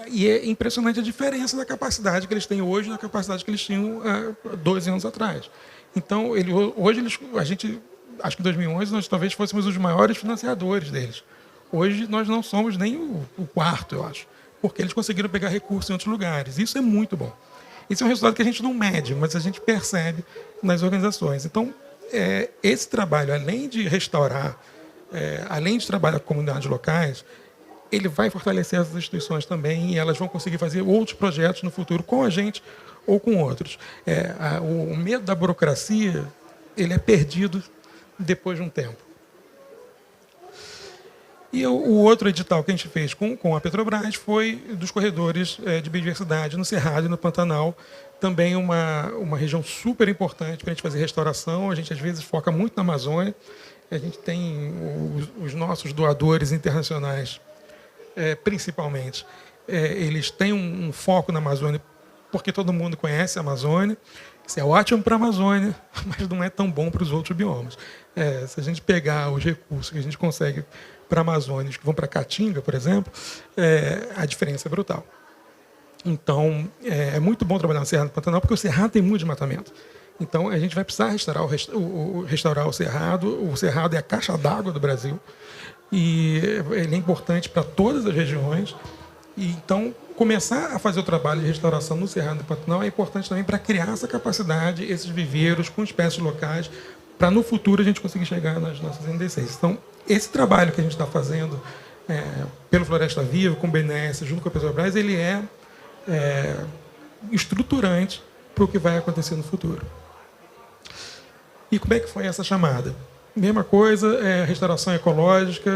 E é impressionante a diferença da capacidade que eles têm hoje da capacidade que eles tinham há 12 anos atrás. Então, a gente, acho que em 2011, nós talvez fôssemos os maiores financiadores deles. Hoje, nós não somos nem o quarto, eu acho, porque eles conseguiram pegar recursos em outros lugares. Isso é muito bom. Isso é um resultado que a gente não mede, mas a gente percebe nas organizações. Então, esse trabalho, além de restaurar, além de trabalhar com comunidades locais, ele vai fortalecer essas instituições também e elas vão conseguir fazer outros projetos no futuro com a gente ou com outros. O medo da burocracia, ele é perdido depois de um tempo. E o outro edital que a gente fez com a Petrobras foi dos corredores de biodiversidade no Cerrado e no Pantanal, também uma região super importante para a gente fazer restauração. A gente, às vezes, foca muito na Amazônia. A gente tem os nossos doadores internacionais, principalmente. Eles têm um foco na Amazônia, porque todo mundo conhece a Amazônia. Isso é ótimo para a Amazônia, mas não é tão bom para os outros biomas. Se a gente pegar os recursos que a gente consegue para a Amazônia, que vão para a Caatinga, por exemplo, a diferença é brutal. Então, é muito bom trabalhar no Cerrado do Pantanal, porque o Cerrado tem muito desmatamento. Então, a gente vai precisar restaurar o Cerrado. O Cerrado é a caixa d'água do Brasil. E ele é importante para todas as regiões. E, então, começar a fazer o trabalho de restauração no Cerrado do Pantanal é importante também para criar essa capacidade, esses viveiros com espécies locais, para no futuro a gente conseguir chegar nas nossas NDCs. Então, esse trabalho que a gente está fazendo pelo Floresta Viva, com o BNDES, junto com a Petrobras, ele é estruturante para o que vai acontecer no futuro. E como é que foi essa chamada? Mesma coisa, restauração ecológica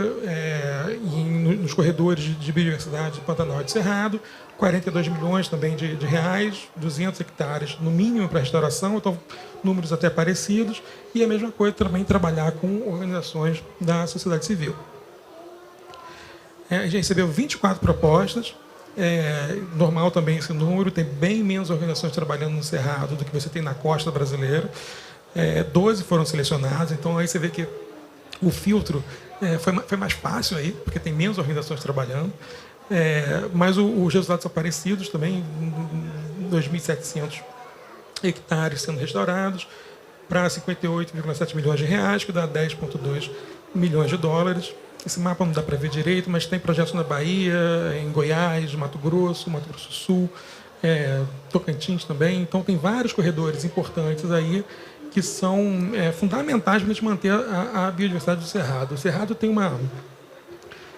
nos corredores de biodiversidade de Pantanal e de Cerrado, 42 milhões também de reais, 200 hectares no mínimo para restauração, então números até parecidos, e a mesma coisa também trabalhar com organizações da sociedade civil. A gente recebeu 24 propostas, normal também esse número, tem bem menos organizações trabalhando no Cerrado do que você tem na costa brasileira. 12 foram selecionados, então aí você vê que o filtro foi mais fácil aí, porque tem menos organizações trabalhando, mas os resultados são parecidos também, 2.700 hectares sendo restaurados para 58,7 milhões de reais, que dá 10,2 milhões de dólares. Esse mapa não dá para ver direito, mas tem projetos na Bahia, em Goiás, Mato Grosso do Sul, Tocantins também, então tem vários corredores importantes aí que são fundamentais para a gente manter a biodiversidade do Cerrado. O Cerrado tem uma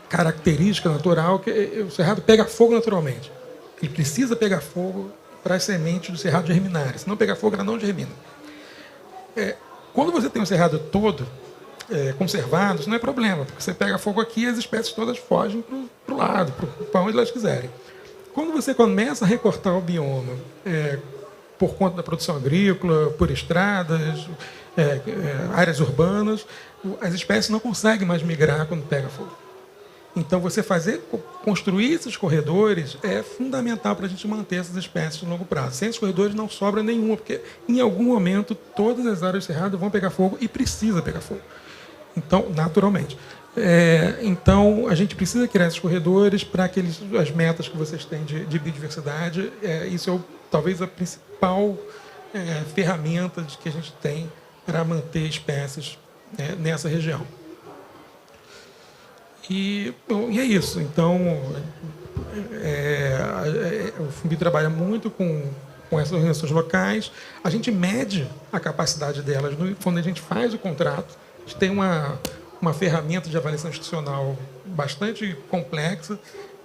característica natural que o Cerrado pega fogo naturalmente. Ele precisa pegar fogo para as sementes do Cerrado germinarem. Se não pegar fogo, ela não germina. Quando você tem o Cerrado todo conservado, isso não é problema, porque você pega fogo aqui e as espécies todas fogem para o lado, para onde elas quiserem. Quando você começa a recortar o bioma por conta da produção agrícola, por estradas, áreas urbanas, as espécies não conseguem mais migrar quando pega fogo. Então, você construir esses corredores é fundamental para a gente manter essas espécies de longo prazo. Sem esses corredores não sobra nenhuma, porque em algum momento todas as áreas cerradas vão pegar fogo e precisa pegar fogo. Então, naturalmente. Então, a gente precisa criar esses corredores para as metas que vocês têm de biodiversidade. Isso é talvez a principal ferramenta que a gente tem para manter espécies nessa região. E é isso. Então, o FUNBI trabalha muito com essas organizações locais. A gente mede a capacidade delas quando a gente faz o contrato. A gente tem uma ferramenta de avaliação institucional bastante complexa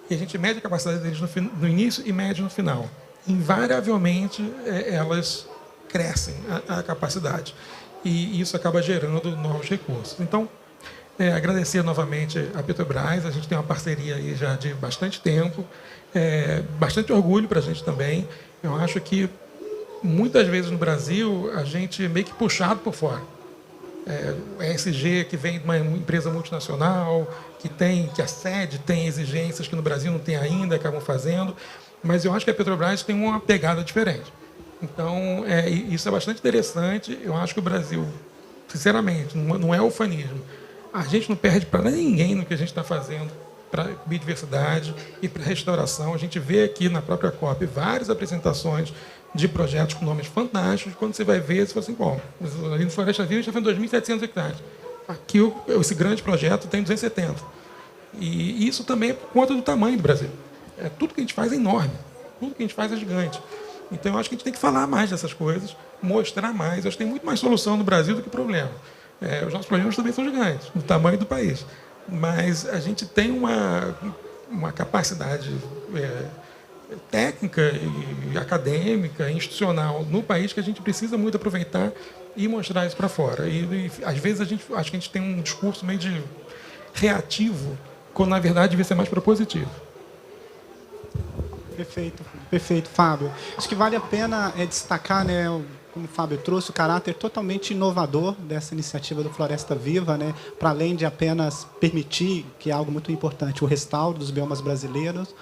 e a gente mede a capacidade deles no início e mede no final. Invariavelmente, elas crescem a capacidade e isso acaba gerando novos recursos. Então, agradecer novamente a Petrobras, a gente tem uma parceria aí já de bastante tempo, bastante orgulho para a gente também. Eu acho que muitas vezes no Brasil a gente é meio que puxado por fora. O ESG, que vem de uma empresa multinacional, que a sede tem exigências que no Brasil não tem ainda, acabam fazendo, mas eu acho que a Petrobras tem uma pegada diferente. Então, isso é bastante interessante. Eu acho que o Brasil, sinceramente, não é ufanismo. A gente não perde para ninguém no que a gente está fazendo para biodiversidade e para restauração. A gente vê aqui na própria COP várias apresentações de projetos com nomes fantásticos. Quando você vai ver, você fala assim, bom, ali no Floresta Viva a gente está fazendo 2.700 hectares. Aqui, esse grande projeto tem 270. E isso também é por conta do tamanho do Brasil. Tudo que a gente faz é enorme. Tudo que a gente faz é gigante. Então, eu acho que a gente tem que falar mais dessas coisas, mostrar mais. Eu acho que tem muito mais solução no Brasil do que problema. Os nossos problemas também são gigantes, do tamanho do país. Mas a gente tem uma capacidade técnica e acadêmica, institucional no país que a gente precisa muito aproveitar e mostrar isso para fora. E às vezes acho que a gente tem um discurso meio de reativo, quando na verdade devia ser mais propositivo. Perfeito, Fábio. Acho que vale a pena destacar, né, como o Fábio trouxe, o caráter totalmente inovador dessa iniciativa do Floresta Viva, né, para além de apenas permitir, que é algo muito importante, o restauro dos biomas brasileiros.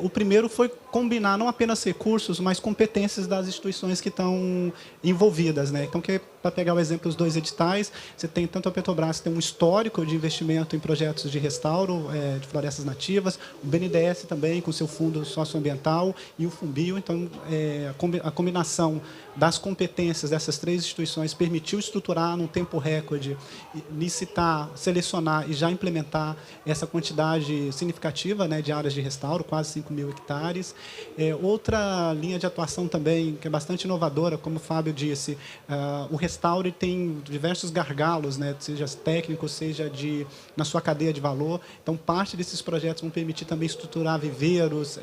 O primeiro foi combinar não apenas recursos, mas competências das instituições que estão envolvidas, né? Então, para pegar o exemplo dos 2 editais, você tem tanto a Petrobras, que tem um histórico de investimento em projetos de restauro de florestas nativas, o BNDES também, com seu fundo socioambiental, e o FUNBio. Então, a combinação das competências dessas 3 instituições permitiu estruturar num tempo recorde, licitar, selecionar e já implementar essa quantidade significativa, né, de áreas de restauro, quase 5.000 hectares. Outra linha de atuação também, que é bastante inovadora, como o Fábio disse, o restauro tem diversos gargalos, né, seja técnicos, seja na sua cadeia de valor. Então, parte desses projetos vão permitir também estruturar viveiros,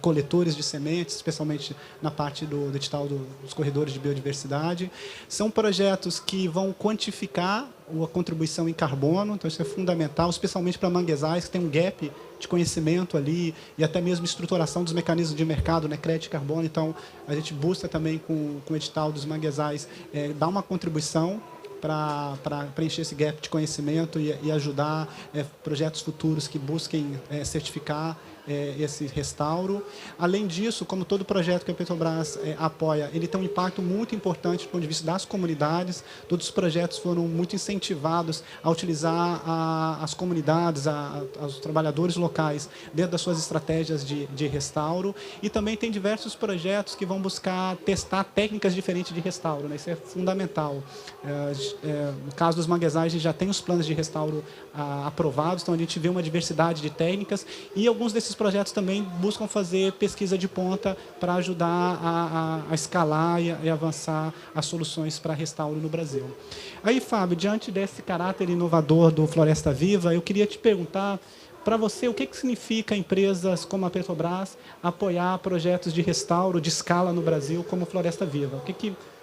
coletores de sementes, especialmente na parte do edital dos corredores de biodiversidade. São projetos que vão quantificar a contribuição em carbono, então isso é fundamental, especialmente para manguezais, que tem um gap de conhecimento ali e até mesmo estruturação dos mecanismos de mercado, né, crédito de carbono. Então, a gente busca também, com o edital dos manguezais, dar uma contribuição para preencher esse gap de conhecimento e ajudar projetos futuros que busquem certificar esse restauro. Além disso, como todo projeto que a Petrobras apoia, ele tem um impacto muito importante do ponto de vista das comunidades. Todos os projetos foram muito incentivados a utilizar as comunidades, os trabalhadores locais dentro das suas estratégias de restauro. E também tem diversos projetos que vão buscar testar técnicas diferentes de restauro, né? Isso é fundamental. No caso dos manguezais, a gente já tem os planos de restauro aprovados, então a gente vê uma diversidade de técnicas e alguns desses projetos também buscam fazer pesquisa de ponta para ajudar a escalar e avançar as soluções para restauro no Brasil. Aí, Fábio, diante desse caráter inovador do Floresta Viva, eu queria te perguntar, para você, o que significa empresas como a Petrobras apoiar projetos de restauro de escala no Brasil como Floresta Viva?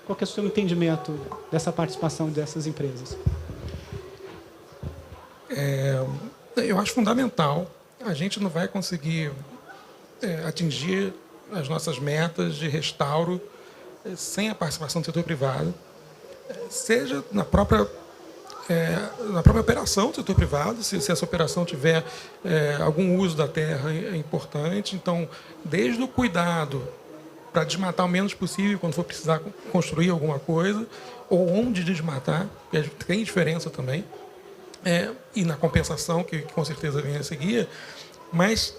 Qual que é o seu entendimento dessa participação dessas empresas? Eu acho fundamental. A gente não vai conseguir atingir as nossas metas de restauro sem a participação do setor privado, seja na própria operação do setor privado, se essa operação tiver algum uso da terra é importante. Então, desde o cuidado para desmatar o menos possível quando for precisar construir alguma coisa, ou onde desmatar, que tem diferença também, e na compensação, que com certeza vem a seguir. Mas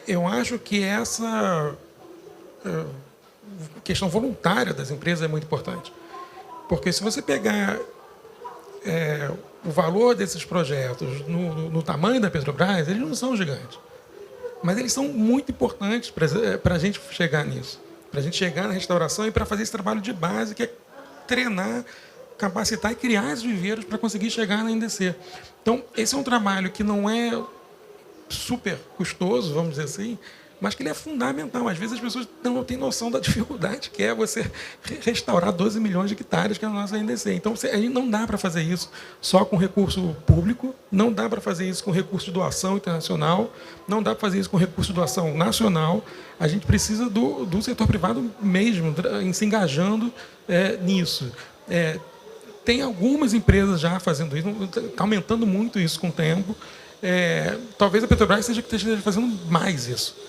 eu acho que essa questão voluntária das empresas é muito importante. Porque se você pegar o valor desses projetos no tamanho da Petrobras, eles não são gigantes. Mas eles são muito importantes para a gente chegar nisso. Para a gente chegar na restauração e para fazer esse trabalho de base, que é treinar, capacitar e criar esses viveiros para conseguir chegar na NDC. Então, esse é um trabalho que não é super custoso, vamos dizer assim, mas que ele é fundamental. Às vezes as pessoas não têm noção da dificuldade que é você restaurar 12 milhões de hectares, que é a nossa NDC. Então, a gente não dá para fazer isso só com recurso público, não dá para fazer isso com recurso de doação internacional, não dá para fazer isso com recurso de doação nacional. A gente precisa do setor privado mesmo, se engajando nisso. Tem algumas empresas já fazendo isso, está aumentando muito isso com o tempo. Talvez a Petrobras esteja fazendo mais isso.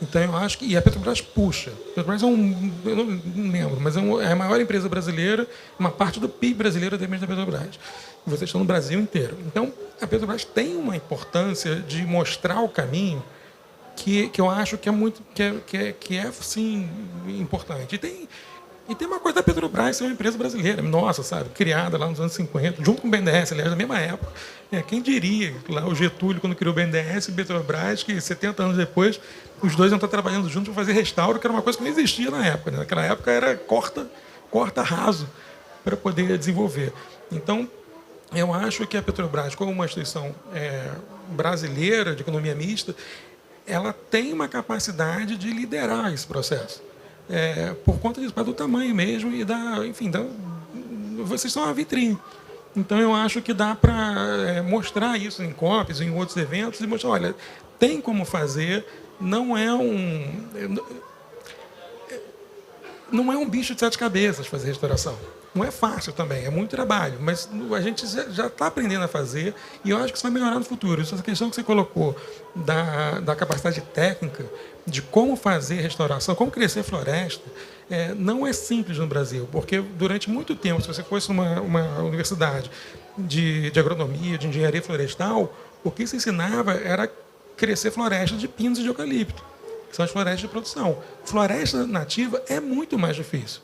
Então, eu acho que... E a Petrobras puxa. A Petrobras eu não lembro, mas é a maior empresa brasileira, uma parte do PIB brasileiro depende da Petrobras. E vocês estão no Brasil inteiro. Então, a Petrobras tem uma importância de mostrar o caminho que eu acho que é muito... que é sim, importante. E tem uma coisa da Petrobras ser uma empresa brasileira, nossa, sabe? Criada lá nos anos 50, junto com o BNDES, aliás, na mesma época. Quem diria, lá o Getúlio, quando criou o BNDES e o Petrobras, que 70 anos depois, os dois iam estar trabalhando juntos para fazer restauro, que era uma coisa que não existia na época. Né? Naquela época era corta raso para poder desenvolver. Então, eu acho que a Petrobras, como uma instituição brasileira de economia mista, ela tem uma capacidade de liderar esse processo. Por conta disso, do tamanho mesmo e vocês são uma vitrine. Então, eu acho que dá para mostrar isso em COPs, em outros eventos, e mostrar, olha, tem como fazer, não é um bicho de 7 cabeças fazer restauração. Não é fácil também, é muito trabalho, mas a gente já está aprendendo a fazer e eu acho que isso vai melhorar no futuro. Essa questão que você colocou da capacidade técnica, de como fazer restauração, como crescer floresta, não é simples no Brasil, porque durante muito tempo, se você fosse uma universidade de agronomia, de engenharia florestal, o que se ensinava era crescer florestas de pinos e de eucalipto, que são as florestas de produção. Floresta nativa é muito mais difícil.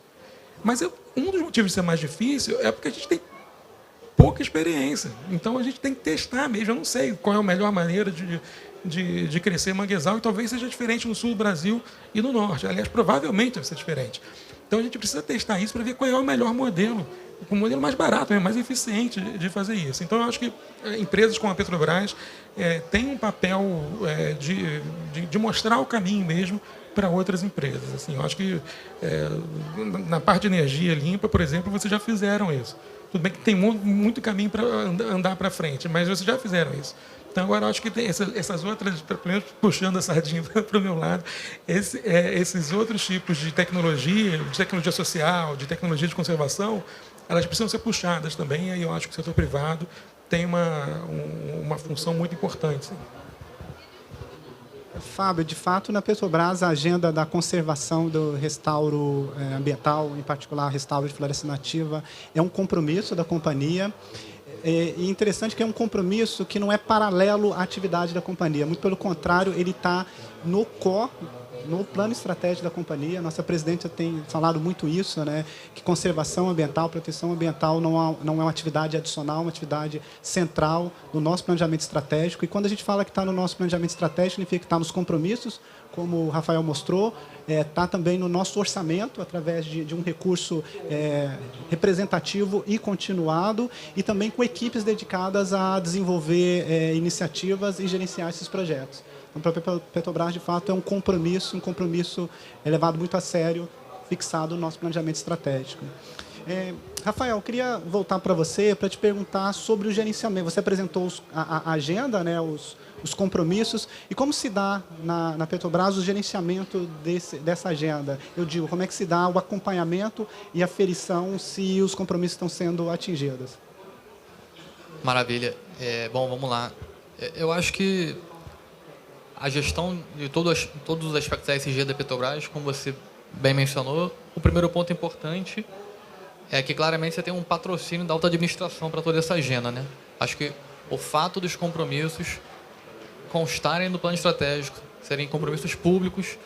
Mas um dos motivos de ser mais difícil é porque a gente tem pouca experiência. Então, a gente tem que testar mesmo. Eu não sei qual é a melhor maneira de crescer manguezal e talvez seja diferente no sul do Brasil e no norte. Aliás, provavelmente vai ser diferente. Então, a gente precisa testar isso para ver qual é o melhor modelo, o modelo mais barato, mais eficiente de fazer isso. Então, eu acho que empresas como a Petrobras têm um papel de mostrar o caminho mesmo para outras empresas. Assim, eu acho que na parte de energia limpa, por exemplo, vocês já fizeram isso. Tudo bem que tem muito caminho para andar para frente, mas vocês já fizeram isso. Então, agora, eu acho que tem essas outras, puxando a sardinha para o meu lado, esses outros tipos de tecnologia social, de tecnologia de conservação, elas precisam ser puxadas também, e aí eu acho que o setor privado tem uma função muito importante. Sim. Fábio, de fato, na Petrobras, a agenda da conservação do restauro ambiental, em particular restauro de floresta nativa, é um compromisso da companhia. E interessante que é um compromisso que não é paralelo à atividade da companhia. Muito pelo contrário, ele está no plano estratégico da companhia. Nossa presidente tem falado muito isso, né? Que conservação ambiental, proteção ambiental não é uma atividade adicional, é uma atividade central no nosso planejamento estratégico. E quando a gente fala que está no nosso planejamento estratégico, significa que está nos compromissos, como o Rafael mostrou, está também no nosso orçamento, através de um recurso representativo e continuado, e também com equipes dedicadas a desenvolver iniciativas e gerenciar esses projetos. Então, para a Petrobras, de fato, é um compromisso levado muito a sério, fixado no nosso planejamento estratégico. Rafael, eu queria voltar para você para te perguntar sobre o gerenciamento. Você apresentou a agenda, né, os compromissos, e como se dá na Petrobras o gerenciamento dessa agenda? Eu digo, como é que se dá o acompanhamento e a aferição se os compromissos estão sendo atingidos? Maravilha. Bom, vamos lá. Eu acho que a gestão de todos os aspectos da ESG da Petrobras, como você bem mencionou, o primeiro ponto importante é que claramente você tem um patrocínio da alta administração para toda essa agenda, né? Acho que o fato dos compromissos constarem no plano estratégico, serem compromissos públicos,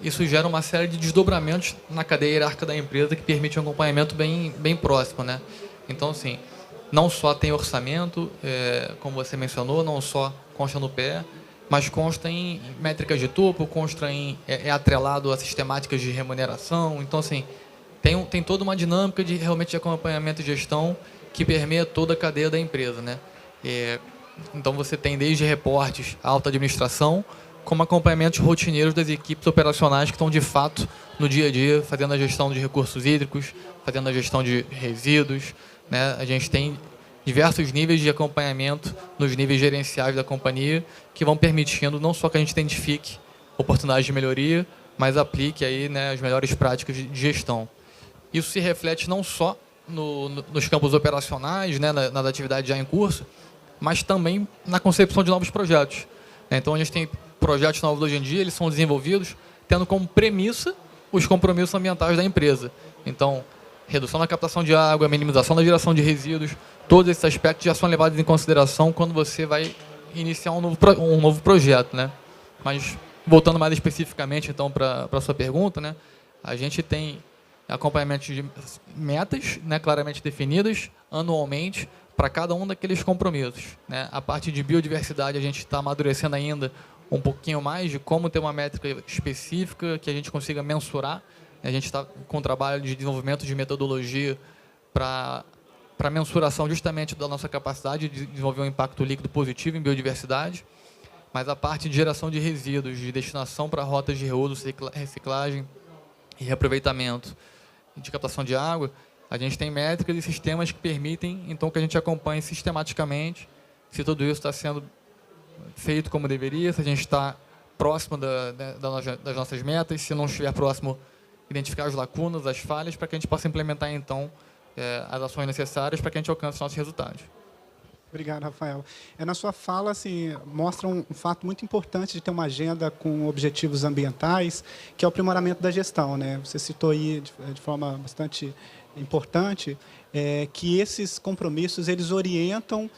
isso gera uma série de desdobramentos na cadeia hierárquica da empresa que permite um acompanhamento bem próximo, né? Então, assim, não só tem orçamento, como você mencionou, não só consta no pé, mas consta em métricas de topo, consta atrelado a sistemáticas de remuneração. Então, assim, tem toda uma dinâmica realmente de acompanhamento e gestão que permeia toda a cadeia da empresa, né? Então, você tem desde reportes à alta administração, como acompanhamentos rotineiros das equipes operacionais que estão, de fato, no dia a dia, fazendo a gestão de recursos hídricos, fazendo a gestão de resíduos, né? A gente tem diversos níveis de acompanhamento nos níveis gerenciais da companhia que vão permitindo não só que a gente identifique oportunidades de melhoria, mas aplique aí, né, as melhores práticas de gestão. Isso se reflete não só nos campos operacionais, né, nas atividades já em curso, mas também na concepção de novos projetos. Então, a gente tem projetos novos hoje em dia, eles são desenvolvidos tendo como premissa os compromissos ambientais da empresa. Então, redução da captação de água, minimização da geração de resíduos, todos esses aspectos já são levados em consideração quando você vai iniciar um novo projeto, né? Mas, voltando mais especificamente, então, para a sua pergunta, né? A gente tem acompanhamento de metas, né, claramente definidas, anualmente, para cada um daqueles compromissos, né? A parte de biodiversidade, a gente está amadurecendo ainda um pouquinho mais de como ter uma métrica específica que a gente consiga mensurar. A gente está com um trabalho de desenvolvimento de metodologia para mensuração justamente da nossa capacidade de desenvolver um impacto líquido positivo em biodiversidade, mas a parte de geração de resíduos, de destinação para rotas de reuso, reciclagem e reaproveitamento, de captação de água, a gente tem métricas e sistemas que permitem, então, que a gente acompanhe sistematicamente se tudo isso está sendo feito como deveria, se a gente está próximo das nossas metas, se não estiver próximo, identificar as lacunas, as falhas, para que a gente possa implementar, então, as ações necessárias para que a gente alcance os nossos resultados. Obrigado, Rafael. Na sua fala, assim, mostra um fato muito importante de ter uma agenda com objetivos ambientais, que é o aprimoramento da gestão, né? Você citou aí de forma bastante importante que esses compromissos eles orientam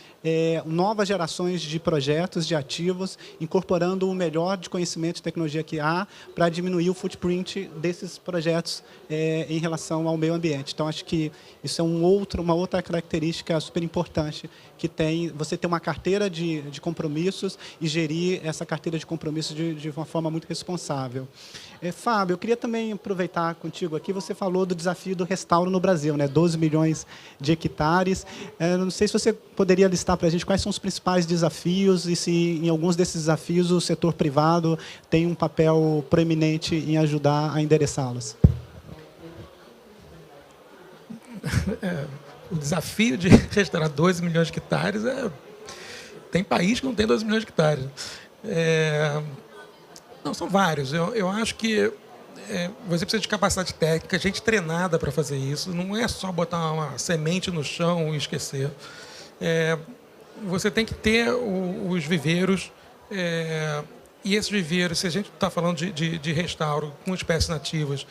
novas gerações de projetos, de ativos, incorporando o melhor de conhecimento e tecnologia que há para diminuir o footprint desses projetos em relação ao meio ambiente. Então, acho que isso é uma outra característica super importante que você ter uma carteira de compromissos e gerir essa carteira de compromissos de uma forma muito responsável. Fábio, eu queria também aproveitar contigo aqui, você falou do desafio do restauro no Brasil, né? 12 milhões de hectares. Não sei se você poderia listar para a gente quais são os principais desafios e se em alguns desses desafios o setor privado tem um papel proeminente em ajudar a endereçá-los. O desafio de restaurar 12 milhões de hectares tem país que não tem 12 milhões de hectares. Não, são vários. Eu acho que você precisa de capacidade técnica, gente treinada para fazer isso. Não é só botar uma semente no chão e esquecer. Você tem que ter os viveiros. E esses viveiros, se a gente está falando de restauro com espécies nativas,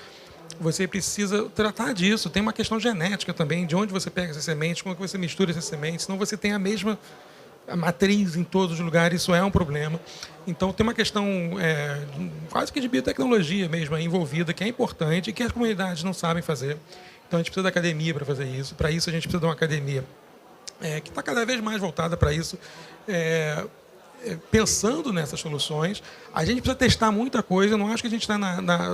você precisa tratar disso. Tem uma questão genética também, de onde você pega essas sementes, como é que você mistura essas sementes, senão você tem a mesma matriz em todos os lugares, isso é um problema. Então tem uma questão quase que de biotecnologia mesmo envolvida, que é importante e que as comunidades não sabem fazer. Então a gente precisa da academia para fazer isso. Para isso a gente precisa de uma academia que está cada vez mais voltada para isso, pensando nessas soluções. A gente precisa testar muita coisa. Eu não acho que a gente está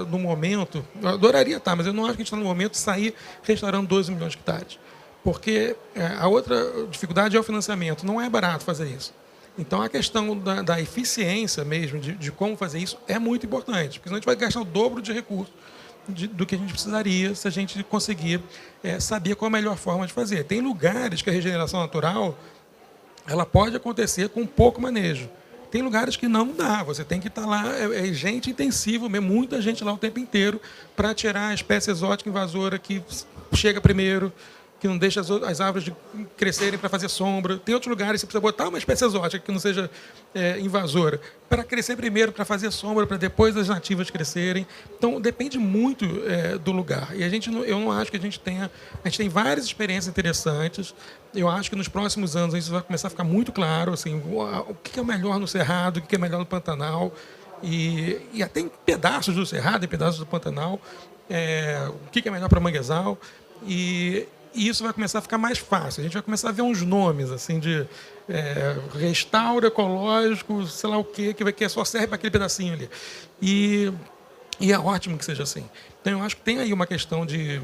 no momento, eu adoraria estar, mas eu não acho que a gente está no momento de sair restaurando 12 milhões de hectares. Porque a outra dificuldade é o financiamento. Não é barato fazer isso. Então, a questão da eficiência mesmo, de como fazer isso, é muito importante. Porque senão a gente vai gastar o dobro de recursos do que a gente precisaria se a gente conseguir saber qual a melhor forma de fazer. Tem lugares que a regeneração natural ela pode acontecer com pouco manejo. Tem lugares que não dá. Você tem que estar lá, gente intensiva, muita gente lá o tempo inteiro para tirar a espécie exótica invasora que chega primeiro, que não deixa as árvores crescerem para fazer sombra. Tem outros lugares que você precisa botar uma espécie exótica que não seja invasora para crescer primeiro, para fazer sombra, para depois as nativas crescerem. Então, depende muito do lugar. E eu não acho que a gente tenha... A gente tem várias experiências interessantes. Eu acho que nos próximos anos isso vai começar a ficar muito claro, assim, o que é melhor no Cerrado, o que é melhor no Pantanal. E até em pedaços do Cerrado, em pedaços do Pantanal, o que é melhor para Manguezal. E isso vai começar a ficar mais fácil. A gente vai começar a ver uns nomes assim de restauro ecológico, sei lá o quê, que só serve para aquele pedacinho ali. E é ótimo que seja assim. Então, eu acho que tem aí uma questão de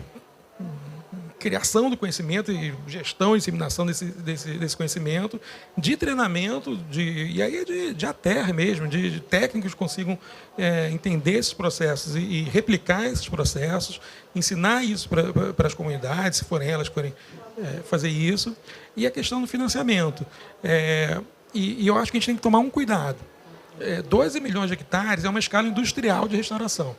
criação do conhecimento e gestão e disseminação desse conhecimento, de treinamento, e aí de ATER mesmo, de técnicos que consigam entender esses processos e replicar esses processos, ensinar isso para as comunidades, se forem elas que forem fazer isso, e a questão do financiamento. E eu acho que a gente tem que tomar um cuidado. 12 milhões de hectares é uma escala industrial de restauração.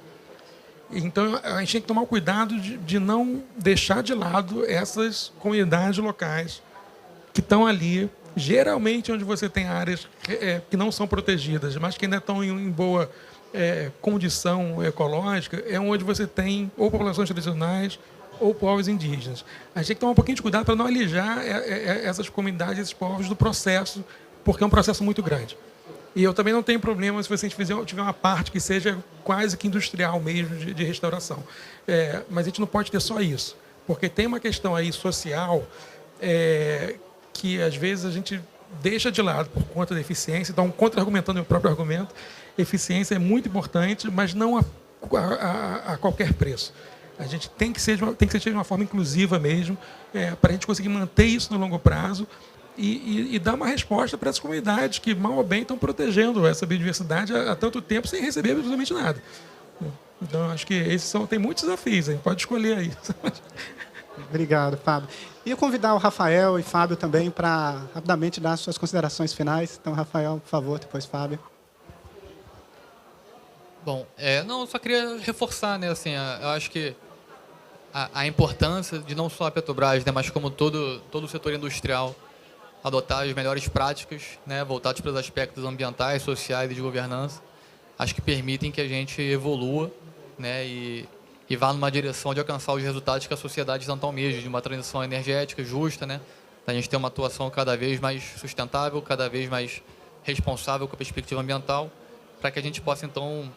Então, a gente tem que tomar o cuidado de não deixar de lado essas comunidades locais que estão ali, geralmente onde você tem áreas que não são protegidas, mas que ainda estão em boa condição ecológica, é onde você tem ou populações tradicionais ou povos indígenas. A gente tem que tomar um pouquinho de cuidado para não alijar essas comunidades, esses povos do processo, porque é um processo muito grande. E eu também não tenho problema se você tiver uma parte que seja quase que industrial mesmo de restauração. Mas a gente não pode ter só isso, porque tem uma questão aí social que às vezes a gente deixa de lado por conta da eficiência. Então, contra-argumentando o meu próprio argumento, eficiência é muito importante, mas não a qualquer preço. A gente tem que ser de uma forma inclusiva mesmo, para a gente conseguir manter isso no longo prazo. E dar uma resposta para essas comunidades que, mal ou bem, estão protegendo essa biodiversidade há tanto tempo sem receber absolutamente nada. Então, acho que tem muitos desafios, a gente pode escolher aí. Obrigado, Fábio. E eu convidar o Rafael e Fábio também para rapidamente dar suas considerações finais. Então, Rafael, por favor, depois Fábio. Bom, eu só queria reforçar, né, assim, eu acho que a importância de não só a Petrobras, né, mas como todo o setor industrial, adotar as melhores práticas, né, voltadas para os aspectos ambientais, sociais e de governança, acho que permitem que a gente evolua, né, e vá numa direção de alcançar os resultados que a sociedade tanto almeja, de uma transição energética justa, né, a gente ter uma atuação cada vez mais sustentável, cada vez mais responsável com a perspectiva ambiental, para que a gente possa, então,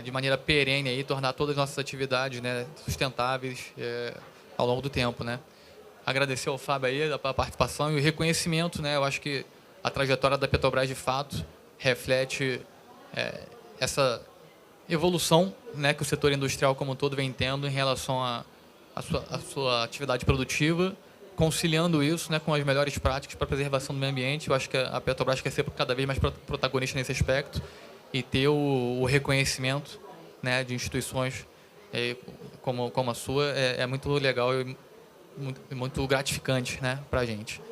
de maneira perene, aí, tornar todas as nossas atividades, né, sustentáveis ao longo do tempo, né. Agradecer ao Fábio aí a participação e o reconhecimento, né? Eu acho que a trajetória da Petrobras, de fato, reflete essa evolução, né, que o setor industrial como um todo vem tendo em relação à sua atividade produtiva, conciliando isso, né, com as melhores práticas para a preservação do meio ambiente. Eu acho que a Petrobras quer ser cada vez mais protagonista nesse aspecto e ter o reconhecimento, né, de instituições como a sua é muito legal e muito gratificante, né, para a gente.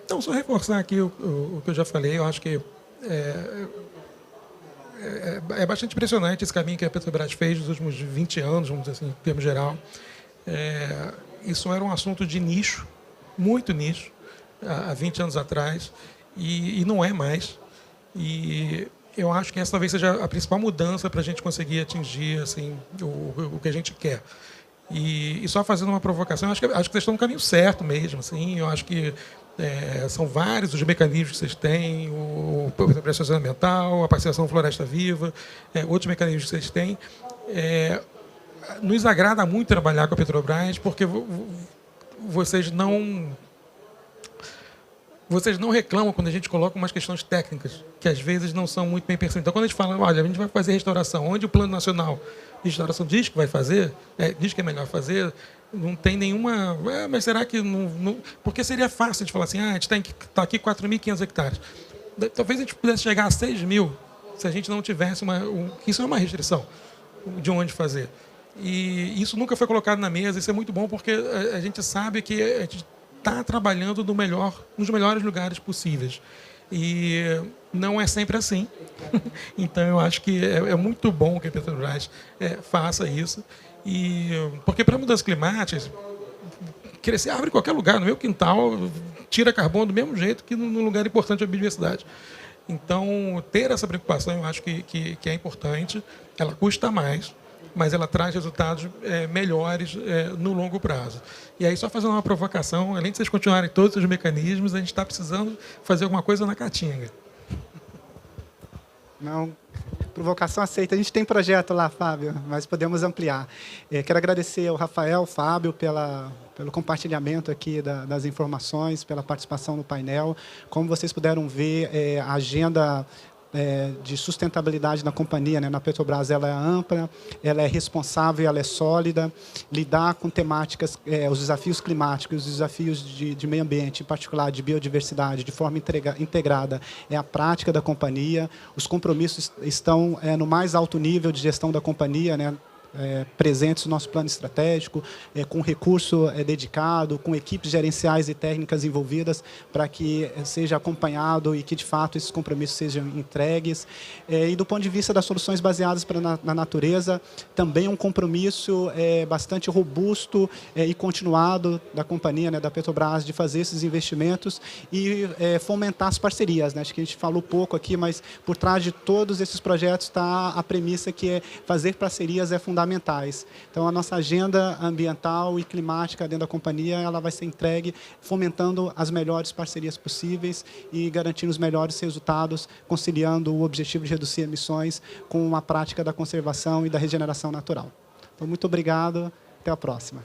Então, só reforçar aqui o que eu já falei, eu acho que é bastante impressionante esse caminho que a Petrobras fez nos últimos 20 anos, vamos dizer assim, em termos geral. Isso era um assunto de nicho, muito nicho, há 20 anos atrás, e não é mais. E eu acho que essa talvez seja a principal mudança para a gente conseguir atingir assim, o que a gente quer. E só fazendo uma provocação, acho que vocês estão no caminho certo mesmo. Assim, eu acho que são vários os mecanismos que vocês têm, o preço ambiental, a participação Floresta Viva, outros mecanismos que vocês têm. Nos agrada muito trabalhar com a Petrobras, porque vocês não reclamam quando a gente coloca umas questões técnicas, que às vezes não são muito bem percebidas. Então, quando a gente fala, olha, a gente vai fazer restauração, onde o Plano Nacional de Restauração diz que vai fazer, diz que é melhor fazer, não tem nenhuma... mas será que não... Porque seria fácil de falar assim, a gente está aqui 4.500 hectares. Talvez a gente pudesse chegar a 6.000 se a gente não tivesse isso é uma restrição de onde fazer. E isso nunca foi colocado na mesa, isso é muito bom, porque a gente sabe que a gente está trabalhando nos melhores lugares possíveis. E não é sempre assim. Então, eu acho que é muito bom que a Petrobras faça isso. Porque para mudanças climáticas, crescer árvore em qualquer lugar, no meu quintal, tira carbono do mesmo jeito que no lugar importante da biodiversidade. Então, ter essa preocupação, eu acho que é importante. Ela custa mais, mas ela traz resultados melhores no longo prazo. E aí, só fazendo uma provocação, além de vocês continuarem todos os mecanismos, a gente está precisando fazer alguma coisa na Caatinga. Não, provocação aceita. A gente tem projeto lá, Fábio, mas podemos ampliar. Quero agradecer ao Rafael, Fábio, pelo compartilhamento aqui das informações, pela participação no painel. Como vocês puderam ver, a agenda de sustentabilidade na companhia, né, na Petrobras, ela é ampla, ela é responsável, ela é sólida. Lidar com temáticas, os desafios climáticos, os desafios de meio ambiente, em particular de biodiversidade, de forma integrada, é a prática da companhia. Os compromissos estão no mais alto nível de gestão da companhia, né, presentes no nosso plano estratégico, com recurso dedicado, com equipes gerenciais e técnicas envolvidas para que seja acompanhado e que, de fato, esses compromissos sejam entregues. E, do ponto de vista das soluções baseadas na natureza, também um compromisso bastante robusto e continuado da companhia, né, da Petrobras, de fazer esses investimentos e fomentar as parcerias, né? Acho que a gente falou pouco aqui, mas por trás de todos esses projetos está a premissa que fazer parcerias é fundamentais. Então, a nossa agenda ambiental e climática dentro da companhia, ela vai ser entregue fomentando as melhores parcerias possíveis e garantindo os melhores resultados, conciliando o objetivo de reduzir emissões com a prática da conservação e da regeneração natural. Então, muito obrigado. Até a próxima.